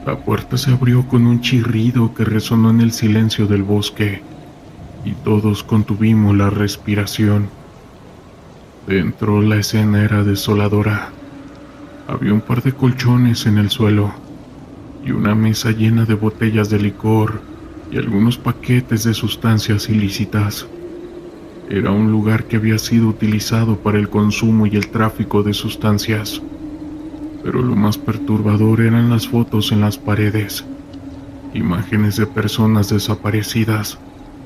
La puerta se abrió con un chirrido que resonó en el silencio del bosque, y todos contuvimos la respiración. Dentro, la escena era desoladora. Había un par de colchones en el suelo y una mesa llena de botellas de licor y algunos paquetes de sustancias ilícitas. Era un lugar que había sido utilizado para el consumo y el tráfico de sustancias. Pero lo más perturbador eran las fotos en las paredes. Imágenes de personas desaparecidas,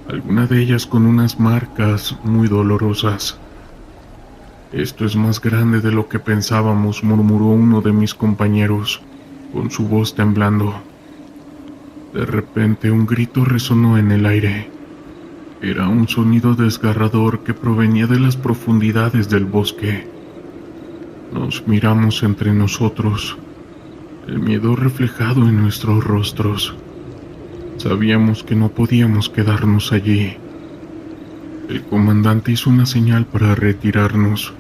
algunas de ellas con unas marcas muy dolorosas. Esto es más grande de lo que pensábamos, murmuró uno de mis compañeros, con su voz temblando. De repente un grito resonó en el aire. Era un sonido desgarrador que provenía de las profundidades del bosque. Nos miramos entre nosotros, el miedo reflejado en nuestros rostros. Sabíamos que no podíamos quedarnos allí. El comandante hizo una señal para retirarnos.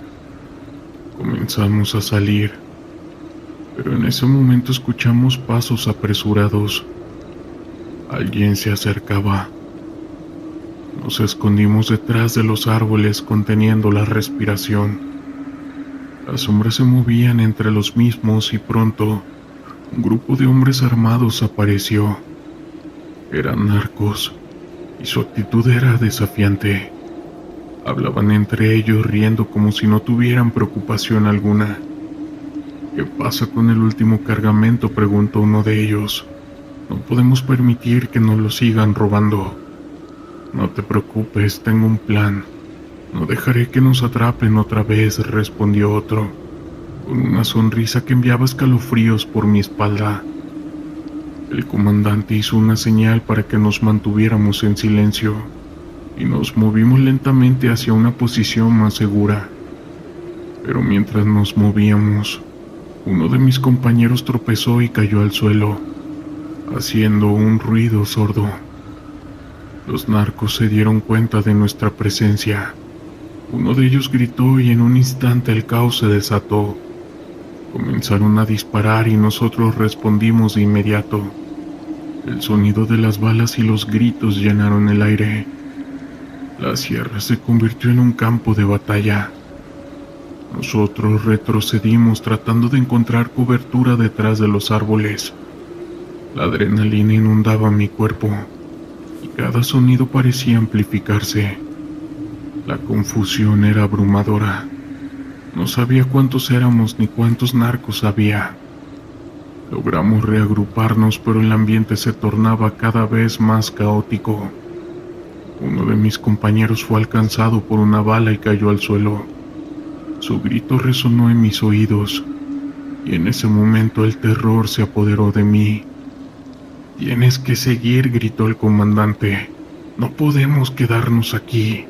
Comenzamos a salir, pero en ese momento escuchamos pasos apresurados. Alguien se acercaba. Nos escondimos detrás de los árboles conteniendo la respiración. Las sombras se movían entre los mismos y pronto un grupo de hombres armados apareció. Eran narcos y su actitud era desafiante. Hablaban entre ellos riendo como si no tuvieran preocupación alguna. ¿Qué pasa con el último cargamento?, preguntó uno de ellos. No podemos permitir que nos lo sigan robando. No te preocupes, tengo un plan. No dejaré que nos atrapen otra vez, respondió otro, con una sonrisa que enviaba escalofríos por mi espalda. El comandante hizo una señal para que nos mantuviéramos en silencio y nos movimos lentamente hacia una posición más segura. Pero mientras nos movíamos, uno de mis compañeros tropezó y cayó al suelo, haciendo un ruido sordo. Los narcos se dieron cuenta de nuestra presencia. Uno de ellos gritó y en un instante el caos se desató. Comenzaron a disparar y nosotros respondimos de inmediato. El sonido de las balas y los gritos llenaron el aire. La sierra se convirtió en un campo de batalla. Nosotros retrocedimos tratando de encontrar cobertura detrás de los árboles. La adrenalina inundaba mi cuerpo y cada sonido parecía amplificarse. La confusión era abrumadora. No sabía cuántos éramos ni cuántos narcos había. Logramos reagruparnos, pero el ambiente se tornaba cada vez más caótico. Uno de mis compañeros fue alcanzado por una bala y cayó al suelo. Su grito resonó en mis oídos. y en ese momento el terror se apoderó de mí. «Tienes que seguir», gritó el comandante. «No podemos quedarnos aquí».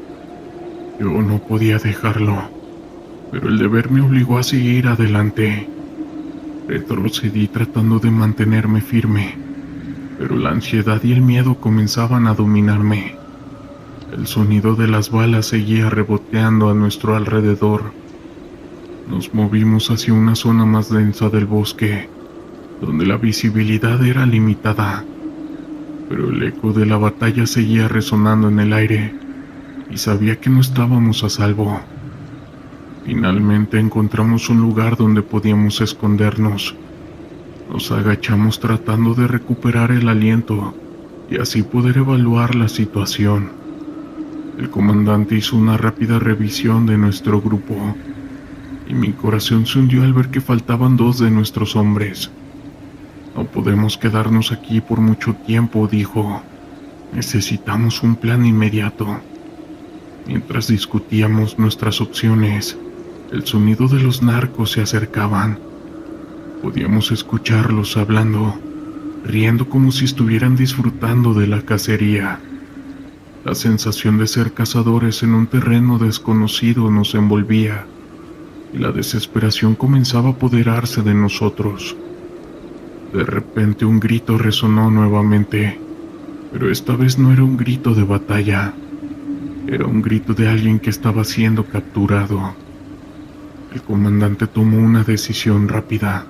Yo no podía dejarlo, pero el deber me obligó a seguir adelante. Retrocedí tratando de mantenerme firme, pero la ansiedad y el miedo comenzaban a dominarme. El sonido de las balas seguía reboteando a nuestro alrededor. Nos movimos hacia una zona más densa del bosque, donde la visibilidad era limitada, pero el eco de la batalla seguía resonando en el aire, y sabía que no estábamos a salvo. Finalmente encontramos un lugar donde podíamos escondernos. Nos agachamos tratando de recuperar el aliento y así poder evaluar la situación. El comandante hizo una rápida revisión de nuestro grupo, y mi corazón se hundió al ver que faltaban 2 de nuestros hombres. «No podemos quedarnos aquí por mucho tiempo», dijo. «Necesitamos un plan inmediato». Mientras discutíamos nuestras opciones, el sonido de los narcos se acercaban. Podíamos escucharlos hablando, riendo como si estuvieran disfrutando de la cacería. La sensación de ser cazadores en un terreno desconocido nos envolvía, y la desesperación comenzaba a apoderarse de nosotros. De repente un grito resonó nuevamente, pero esta vez no era un grito de batalla, era un grito de alguien que estaba siendo capturado. El comandante tomó una decisión rápida.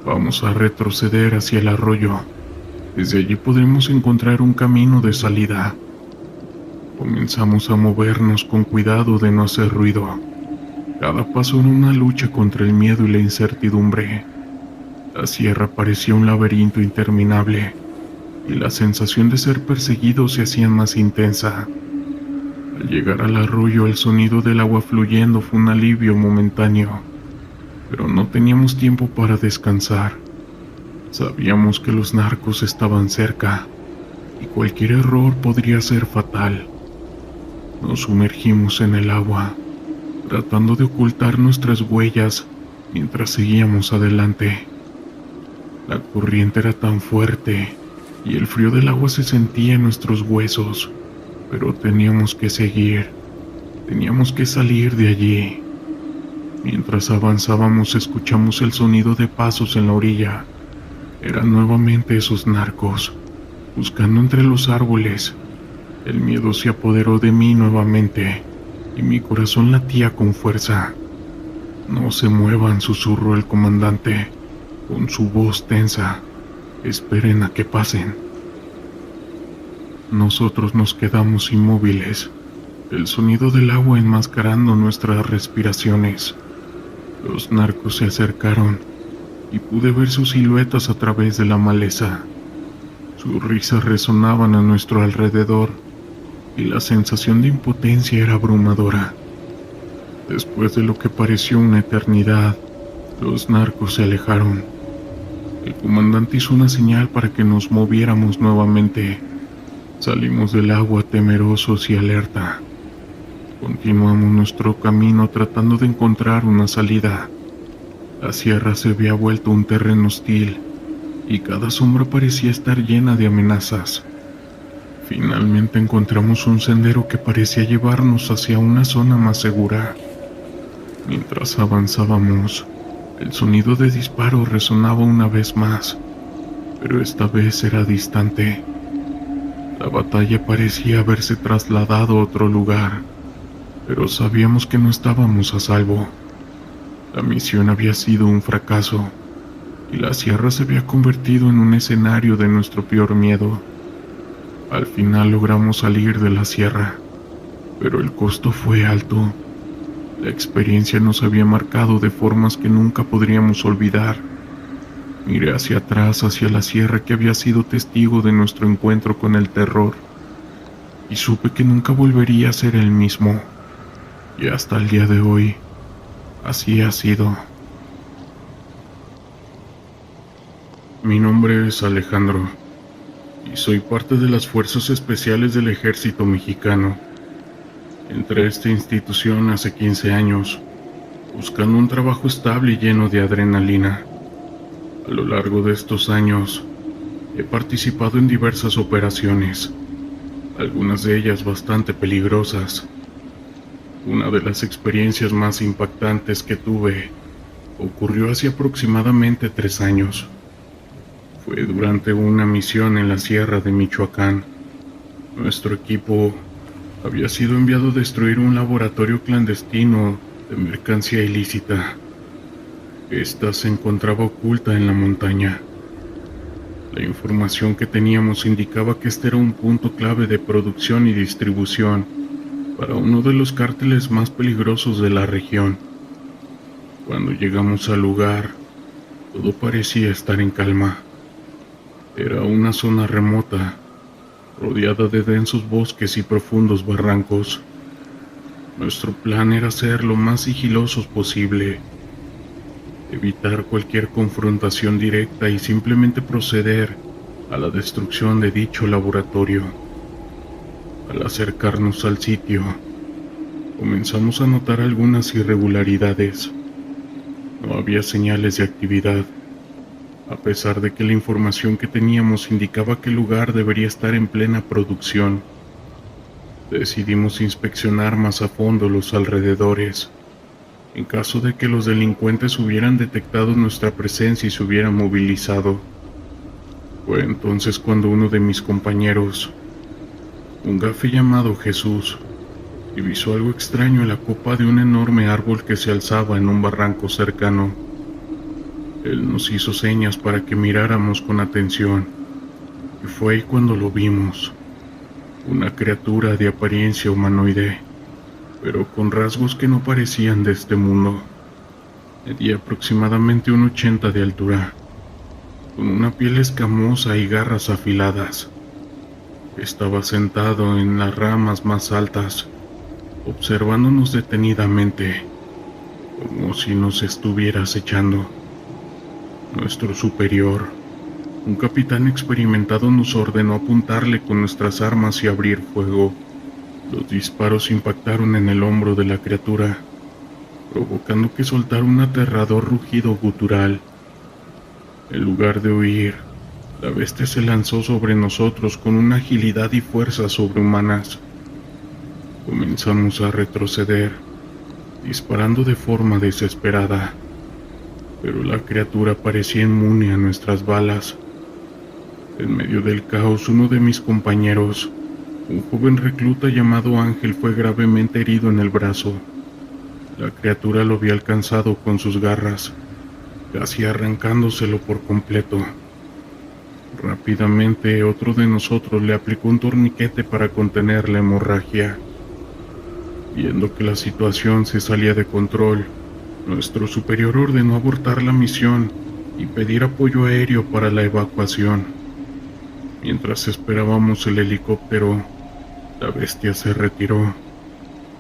«Vamos a retroceder hacia el arroyo. Desde allí podremos encontrar un camino de salida». Comenzamos a movernos con cuidado de no hacer ruido. Cada paso era una lucha contra el miedo y la incertidumbre. La sierra parecía un laberinto interminable, y la sensación de ser perseguido se hacía más intensa. Al llegar al arroyo, el sonido del agua fluyendo fue un alivio momentáneo, pero no teníamos tiempo para descansar. Sabíamos que los narcos estaban cerca, y cualquier error podría ser fatal. Nos sumergimos en el agua, tratando de ocultar nuestras huellas mientras seguíamos adelante. La corriente era tan fuerte, y el frío del agua se sentía en nuestros huesos, pero teníamos que seguir. Teníamos que salir de allí. Mientras avanzábamos, escuchamos el sonido de pasos en la orilla. Eran nuevamente esos narcos, buscando entre los árboles. El miedo se apoderó de mí nuevamente, y mi corazón latía con fuerza. «No se muevan», susurró el comandante, con su voz tensa. «Esperen a que pasen». Nosotros nos quedamos inmóviles, el sonido del agua enmascarando nuestras respiraciones. Los narcos se acercaron, y pude ver sus siluetas a través de la maleza. Sus risas resonaban a nuestro alrededor, y la sensación de impotencia era abrumadora. Después de lo que pareció una eternidad, los narcos se alejaron. El comandante hizo una señal para que nos moviéramos nuevamente. Salimos del agua temerosos y alerta. Continuamos nuestro camino tratando de encontrar una salida. La sierra se había vuelto un terreno hostil, y cada sombra parecía estar llena de amenazas. Finalmente encontramos un sendero que parecía llevarnos hacia una zona más segura. Mientras avanzábamos, el sonido de disparos resonaba una vez más, pero esta vez era distante. La batalla parecía haberse trasladado a otro lugar, pero sabíamos que no estábamos a salvo. La misión había sido un fracaso, y la sierra se había convertido en un escenario de nuestro peor miedo. Al final logramos salir de la sierra, pero el costo fue alto. La experiencia nos había marcado de formas que nunca podríamos olvidar. Miré hacia atrás, hacia la sierra que había sido testigo de nuestro encuentro con el terror, y supe que nunca volvería a ser el mismo. Y hasta el día de hoy, así ha sido. Mi nombre es Alejandro, y soy parte de las Fuerzas Especiales del Ejército Mexicano. Entré a esta institución hace 15 años, buscando un trabajo estable y lleno de adrenalina. A lo largo de estos años, he participado en diversas operaciones, algunas de ellas bastante peligrosas. Una de las experiencias más impactantes que tuve ocurrió hace aproximadamente 3 años. Fue durante una misión en la sierra de Michoacán. Nuestro equipo había sido enviado a destruir un laboratorio clandestino de mercancía ilícita. Esta se encontraba oculta en la montaña. La información que teníamos indicaba que este era un punto clave de producción y distribución para uno de los cárteles más peligrosos de la región. Cuando llegamos al lugar, todo parecía estar en calma. Era una zona remota, rodeada de densos bosques y profundos barrancos. Nuestro plan era ser lo más sigilosos posible, evitar cualquier confrontación directa y simplemente proceder a la destrucción de dicho laboratorio. Al acercarnos al sitio, comenzamos a notar algunas irregularidades. No había señales de actividad, a pesar de que la información que teníamos indicaba que el lugar debería estar en plena producción. Decidimos inspeccionar más a fondo los alrededores, en caso de que los delincuentes hubieran detectado nuestra presencia y se hubieran movilizado. Fue entonces cuando uno de mis compañeros, un gafe llamado Jesús, divisó algo extraño en la copa de un enorme árbol que se alzaba en un barranco cercano. Él nos hizo señas para que miráramos con atención, y fue ahí cuando lo vimos. Una criatura de apariencia humanoide, pero con rasgos que no parecían de este mundo. Medía aproximadamente un 80 de altura, con una piel escamosa y garras afiladas. Estaba sentado en las ramas más altas, observándonos detenidamente, como si nos estuviera acechando. Nuestro superior, un capitán experimentado, nos ordenó apuntarle con nuestras armas y abrir fuego. Los disparos impactaron en el hombro de la criatura, provocando que soltara un aterrador rugido gutural. En lugar de huir, la bestia se lanzó sobre nosotros con una agilidad y fuerza sobrehumanas. Comenzamos a retroceder, disparando de forma desesperada, pero la criatura parecía inmune a nuestras balas. En medio del caos, uno de mis compañeros, un joven recluta llamado Ángel, fue gravemente herido en el brazo. La criatura lo había alcanzado con sus garras, casi arrancándoselo por completo. Rápidamente, otro de nosotros le aplicó un torniquete para contener la hemorragia. Viendo que la situación se salía de control, nuestro superior ordenó abortar la misión y pedir apoyo aéreo para la evacuación. Mientras esperábamos el helicóptero, la bestia se retiró,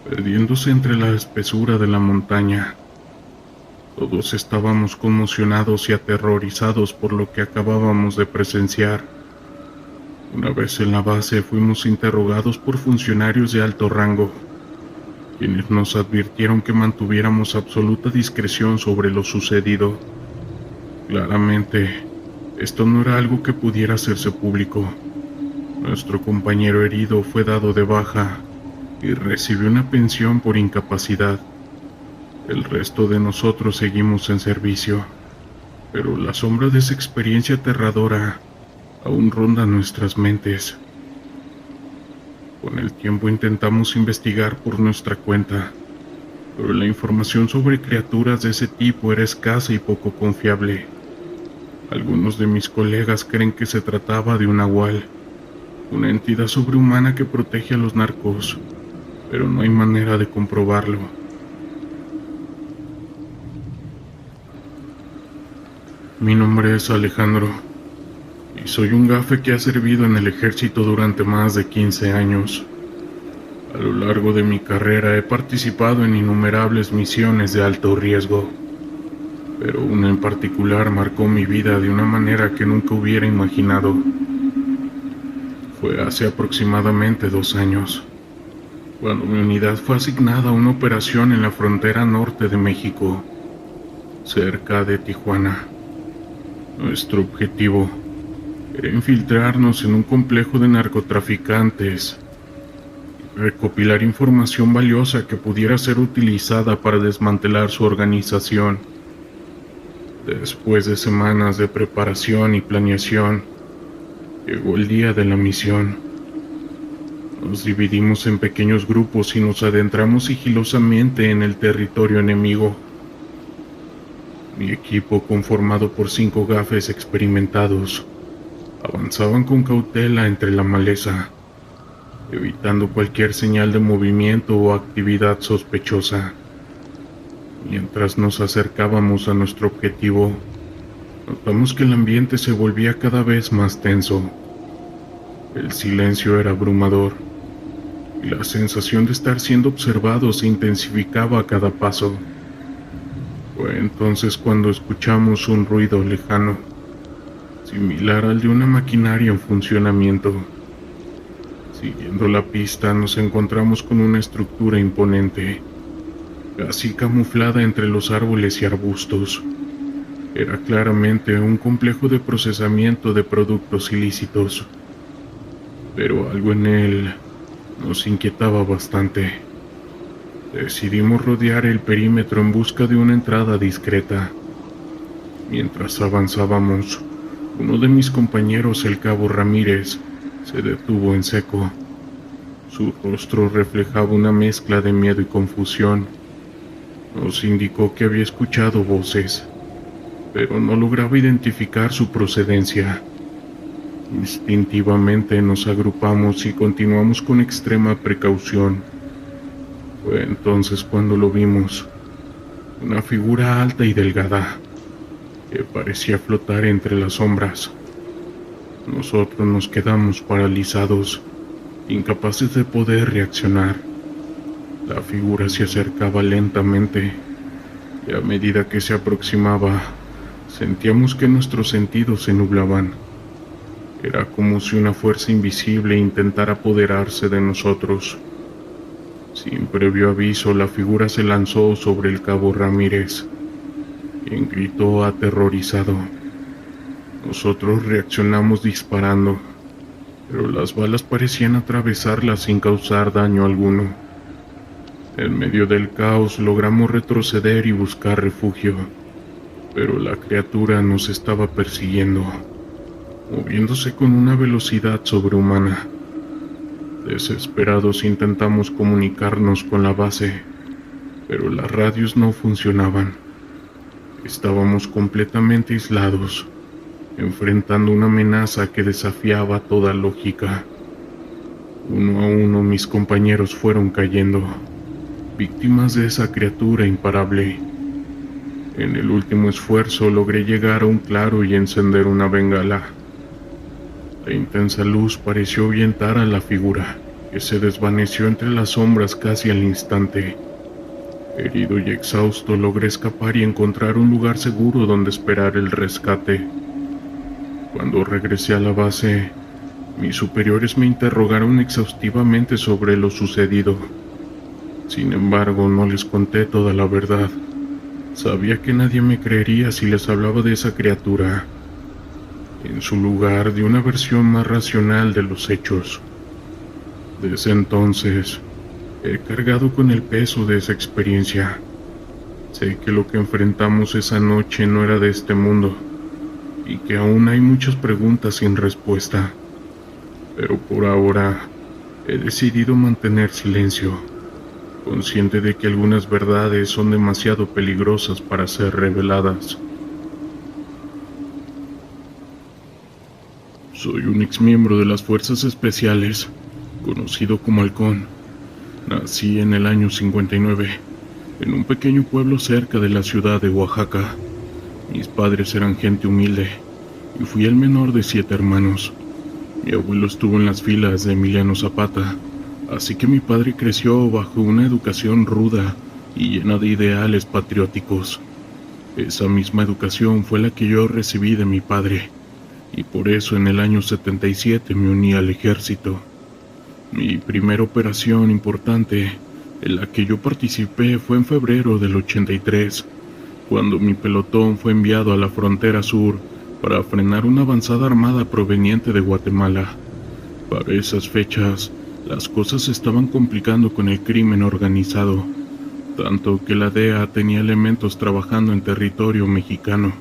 perdiéndose entre la espesura de la montaña. Todos estábamos conmocionados y aterrorizados por lo que acabábamos de presenciar. Una vez en la base, fuimos interrogados por funcionarios de alto rango, quienes nos advirtieron que mantuviéramos absoluta discreción sobre lo sucedido. Claramente, esto no era algo que pudiera hacerse público. Nuestro compañero herido fue dado de baja y recibió una pensión por incapacidad. El resto de nosotros seguimos en servicio, pero la sombra de esa experiencia aterradora aún ronda nuestras mentes. Con el tiempo intentamos investigar por nuestra cuenta, pero la información sobre criaturas de ese tipo era escasa y poco confiable. Algunos de mis colegas creen que se trataba de un nahual, una entidad sobrehumana que protege a los narcos, pero no hay manera de comprobarlo. Mi nombre es Alejandro, y soy un gafe que ha servido en el ejército durante más de 15 años. A lo largo de mi carrera he participado en innumerables misiones de alto riesgo, pero una en particular marcó mi vida de una manera que nunca hubiera imaginado. Fue hace aproximadamente 2 años. cuando mi unidad fue asignada a una operación en la frontera norte de México, cerca de Tijuana. Nuestro objetivo era infiltrarnos en un complejo de narcotraficantes y recopilar información valiosa que pudiera ser utilizada para desmantelar su organización. Después de semanas de preparación y planeación, llegó el día de la misión. Nos dividimos en pequeños grupos y nos adentramos sigilosamente en el territorio enemigo. Mi equipo, conformado por 5 gafes experimentados, avanzaban con cautela entre la maleza, evitando cualquier señal de movimiento o actividad sospechosa. Mientras nos acercábamos a nuestro objetivo, notamos que el ambiente se volvía cada vez más tenso. El silencio era abrumador, y la sensación de estar siendo observado se intensificaba a cada paso. Fue entonces cuando escuchamos un ruido lejano, similar al de una maquinaria en funcionamiento. Siguiendo la pista, nos encontramos con una estructura imponente, casi camuflada entre los árboles y arbustos. Era claramente un complejo de procesamiento de productos ilícitos, pero algo en él nos inquietaba bastante. Decidimos rodear el perímetro en busca de una entrada discreta. Mientras avanzábamos, uno de mis compañeros, el cabo Ramírez, se detuvo en seco. Su rostro reflejaba una mezcla de miedo y confusión. Nos indicó que había escuchado voces, pero no lograba identificar su procedencia. Instintivamente nos agrupamos y continuamos con extrema precaución. Fue entonces cuando lo vimos, una figura alta y delgada, que parecía flotar entre las sombras. Nosotros nos quedamos paralizados, incapaces de poder reaccionar. La figura se acercaba lentamente, y a medida que se aproximaba, sentíamos que nuestros sentidos se nublaban. Era como si una fuerza invisible intentara apoderarse de nosotros. Sin previo aviso, la figura se lanzó sobre el cabo Ramírez, quien gritó aterrorizado. Nosotros reaccionamos disparando, pero las balas parecían atravesarla sin causar daño alguno. En medio del caos logramos retroceder y buscar refugio, pero la criatura nos estaba persiguiendo, moviéndose con una velocidad sobrehumana. Desesperados intentamos comunicarnos con la base, pero las radios no funcionaban. Estábamos completamente aislados, enfrentando una amenaza que desafiaba toda lógica. Uno a uno mis compañeros fueron cayendo, víctimas de esa criatura imparable. En el último esfuerzo logré llegar a un claro y encender una bengala. La intensa luz pareció ahuyentar a la figura, que se desvaneció entre las sombras casi al instante. Herido y exhausto, logré escapar y encontrar un lugar seguro donde esperar el rescate. Cuando regresé a la base, mis superiores me interrogaron exhaustivamente sobre lo sucedido. Sin embargo, no les conté toda la verdad. Sabía que nadie me creería si les hablaba de esa criatura. En su lugar, di una versión más racional de los hechos. Desde entonces, he cargado con el peso de esa experiencia. Sé que lo que enfrentamos esa noche no era de este mundo, y que aún hay muchas preguntas sin respuesta. Pero por ahora, he decidido mantener silencio, consciente de que algunas verdades son demasiado peligrosas para ser reveladas. Soy un exmiembro de las Fuerzas Especiales, conocido como Halcón. Nací en el año 59, en un pequeño pueblo cerca de la ciudad de Oaxaca. Mis padres eran gente humilde, y fui el menor de 7 hermanos. Mi abuelo estuvo en las filas de Emiliano Zapata, así que mi padre creció bajo una educación ruda y llena de ideales patrióticos. Esa misma educación fue la que yo recibí de mi padre, y por eso en el año 77 me uní al ejército. Mi primera operación importante en la que yo participé fue en febrero del 83, cuando mi pelotón fue enviado a la frontera sur para frenar una avanzada armada proveniente de Guatemala. Para esas fechas, las cosas se estaban complicando con el crimen organizado, tanto que la DEA tenía elementos trabajando en territorio mexicano.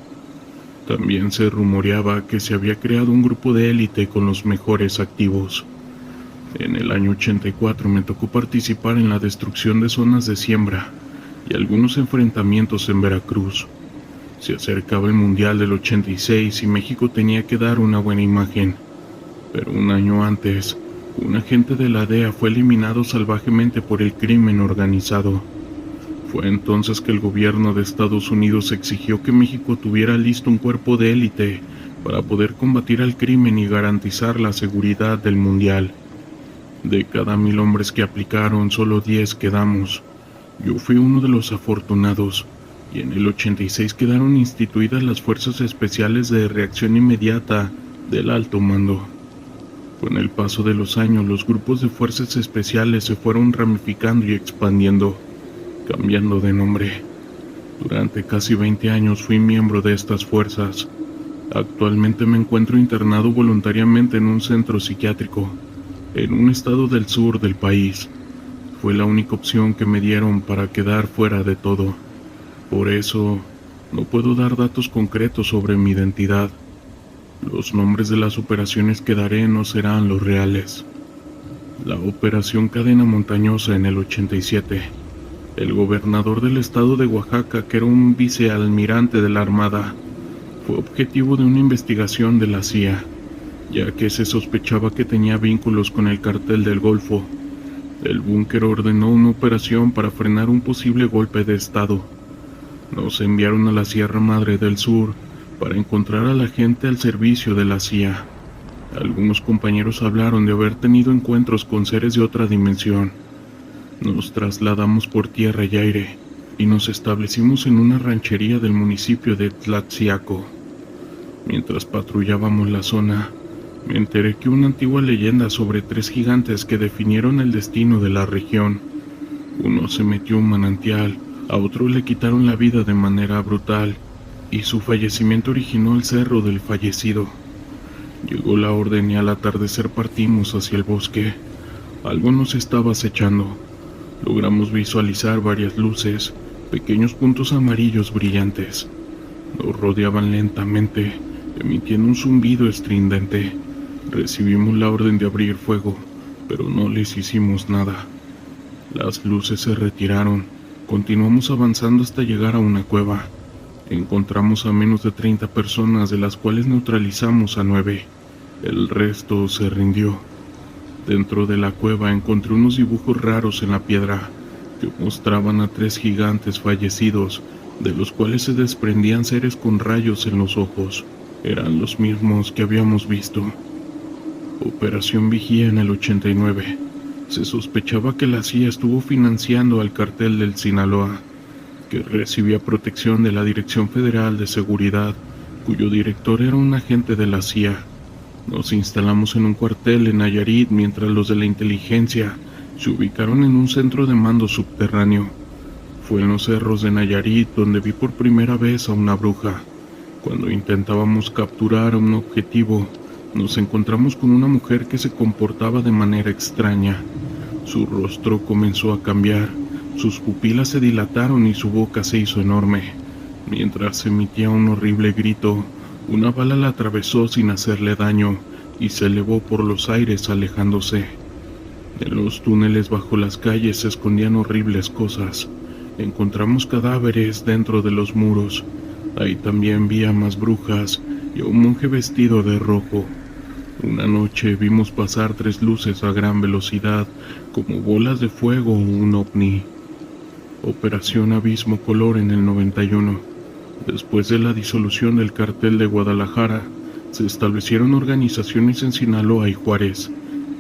También se rumoreaba que se había creado un grupo de élite con los mejores activos. En el año 84 me tocó participar en la destrucción de zonas de siembra y algunos enfrentamientos en Veracruz. Se acercaba el Mundial del 86 y México tenía que dar una buena imagen. Pero un año antes, un agente de la DEA fue eliminado salvajemente por el crimen organizado. Fue entonces que el gobierno de Estados Unidos exigió que México tuviera listo un cuerpo de élite para poder combatir al crimen y garantizar la seguridad del Mundial. De cada 1000 hombres que aplicaron, solo 10 quedamos. Yo fui uno de los afortunados, y en el 86 quedaron instituidas las Fuerzas Especiales de Reacción Inmediata del Alto Mando. Con el paso de los años, los grupos de fuerzas especiales se fueron ramificando y expandiendo, cambiando de nombre. Durante casi 20 años fui miembro de estas fuerzas. Actualmente me encuentro internado voluntariamente en un centro psiquiátrico, en un estado del sur del país. Fue la única opción que me dieron para quedar fuera de todo. Por eso, no puedo dar datos concretos sobre mi identidad. Los nombres de las operaciones que daré no serán los reales. La Operación Cadena Montañosa en el 87. El gobernador del estado de Oaxaca, que era un vicealmirante de la Armada, fue objetivo de una investigación de la CIA, ya que se sospechaba que tenía vínculos con el Cartel del Golfo. El búnker ordenó una operación para frenar un posible golpe de estado. Nos enviaron a la Sierra Madre del Sur para encontrar a la gente al servicio de la CIA. Algunos compañeros hablaron de haber tenido encuentros con seres de otra dimensión. Nos trasladamos por tierra y aire y nos establecimos en una ranchería del municipio de Tlaxiaco. Mientras patrullábamos la zona, me enteré que una antigua leyenda sobre 3 gigantes que definieron el destino de la región. Uno se metió en un manantial, a otro le quitaron la vida de manera brutal, y su fallecimiento originó el cerro del fallecido. Llegó la orden y al atardecer partimos hacia el bosque. Algo nos estaba acechando. Logramos visualizar varias luces, pequeños puntos amarillos brillantes. Nos rodeaban lentamente, emitiendo un zumbido estridente. Recibimos la orden de abrir fuego, pero no les hicimos nada. Las luces se retiraron. Continuamos avanzando hasta llegar a una cueva. Encontramos a menos de 30 personas, de las cuales neutralizamos a 9. El resto se rindió. Dentro de la cueva encontré unos dibujos raros en la piedra que mostraban a 3 gigantes fallecidos, de los cuales se desprendían seres con rayos en los ojos. Eran los mismos que habíamos visto. Operación Vigía en el 89. Se sospechaba que la CIA estuvo financiando al cartel del Sinaloa, que recibía protección de la Dirección Federal de Seguridad, cuyo director era un agente de la CIA. Nos instalamos en un cuartel en Nayarit mientras los de la inteligencia se ubicaron en un centro de mando subterráneo. Fue en los cerros de Nayarit donde vi por primera vez a una bruja. Cuando intentábamos capturar a un objetivo, nos encontramos con una mujer que se comportaba de manera extraña. Su rostro comenzó a cambiar, sus pupilas se dilataron y su boca se hizo enorme. Mientras emitía un horrible grito, una bala la atravesó sin hacerle daño y se elevó por los aires alejándose. En los túneles bajo las calles se escondían horribles cosas. Encontramos cadáveres dentro de los muros. Ahí también vi a más brujas y a un monje vestido de rojo. Una noche vimos pasar 3 luces a gran velocidad, como bolas de fuego o un ovni. Operación Abismo Color en el 91. Después de la disolución del Cartel de Guadalajara, se establecieron organizaciones en Sinaloa y Juárez,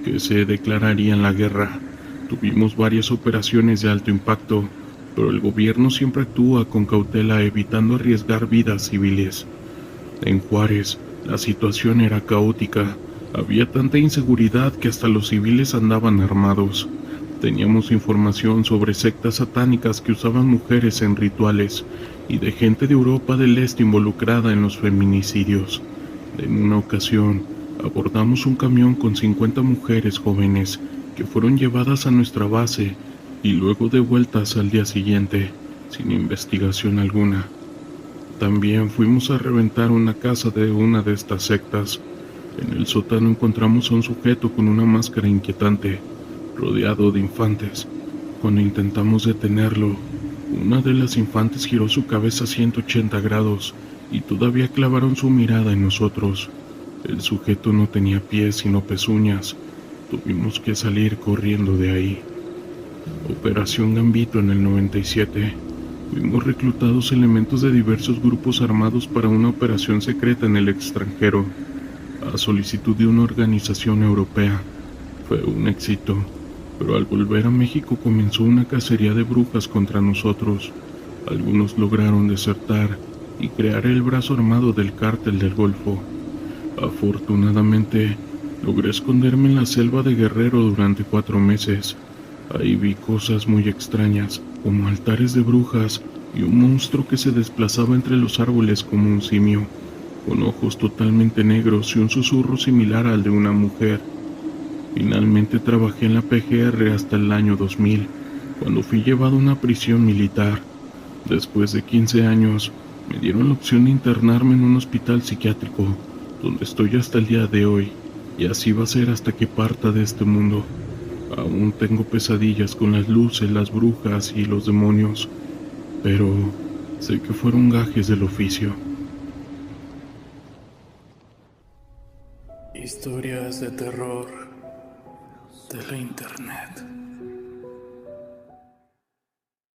que se declararían la guerra. Tuvimos varias operaciones de alto impacto, pero el gobierno siempre actúa con cautela, evitando arriesgar vidas civiles. En Juárez, la situación era caótica. Había tanta inseguridad que hasta los civiles andaban armados. Teníamos información sobre sectas satánicas que usaban mujeres en rituales y de gente de Europa del Este involucrada en los feminicidios. En una ocasión, abordamos un camión con 50 mujeres jóvenes que fueron llevadas a nuestra base y luego devueltas al día siguiente, sin investigación alguna. También fuimos a reventar una casa de una de estas sectas. En el sótano encontramos a un sujeto con una máscara inquietante, rodeado de infantes. Cuando intentamos detenerlo, una de las infantes giró su cabeza a 180 grados y todavía clavaron su mirada en nosotros. El sujeto no tenía pies sino pezuñas. Tuvimos que salir corriendo de ahí. Operación Gambito en el 97. Fuimos reclutados elementos de diversos grupos armados para una operación secreta en el extranjero, a solicitud de una organización europea. Fue un éxito, pero al volver a México comenzó una cacería de brujas contra nosotros. Algunos lograron desertar y crear el brazo armado del Cártel del Golfo. Afortunadamente, logré esconderme en la selva de Guerrero durante 4 meses. Ahí vi cosas muy extrañas, como altares de brujas y un monstruo que se desplazaba entre los árboles como un simio, con ojos totalmente negros y un susurro similar al de una mujer. Finalmente trabajé en la PGR hasta el año 2000, cuando fui llevado a una prisión militar. Después de 15 años, me dieron la opción de internarme en un hospital psiquiátrico, donde estoy hasta el día de hoy, y así va a ser hasta que parta de este mundo. Aún tengo pesadillas con las luces, las brujas y los demonios, pero sé que fueron gajes del oficio. Historias de terror de la internet.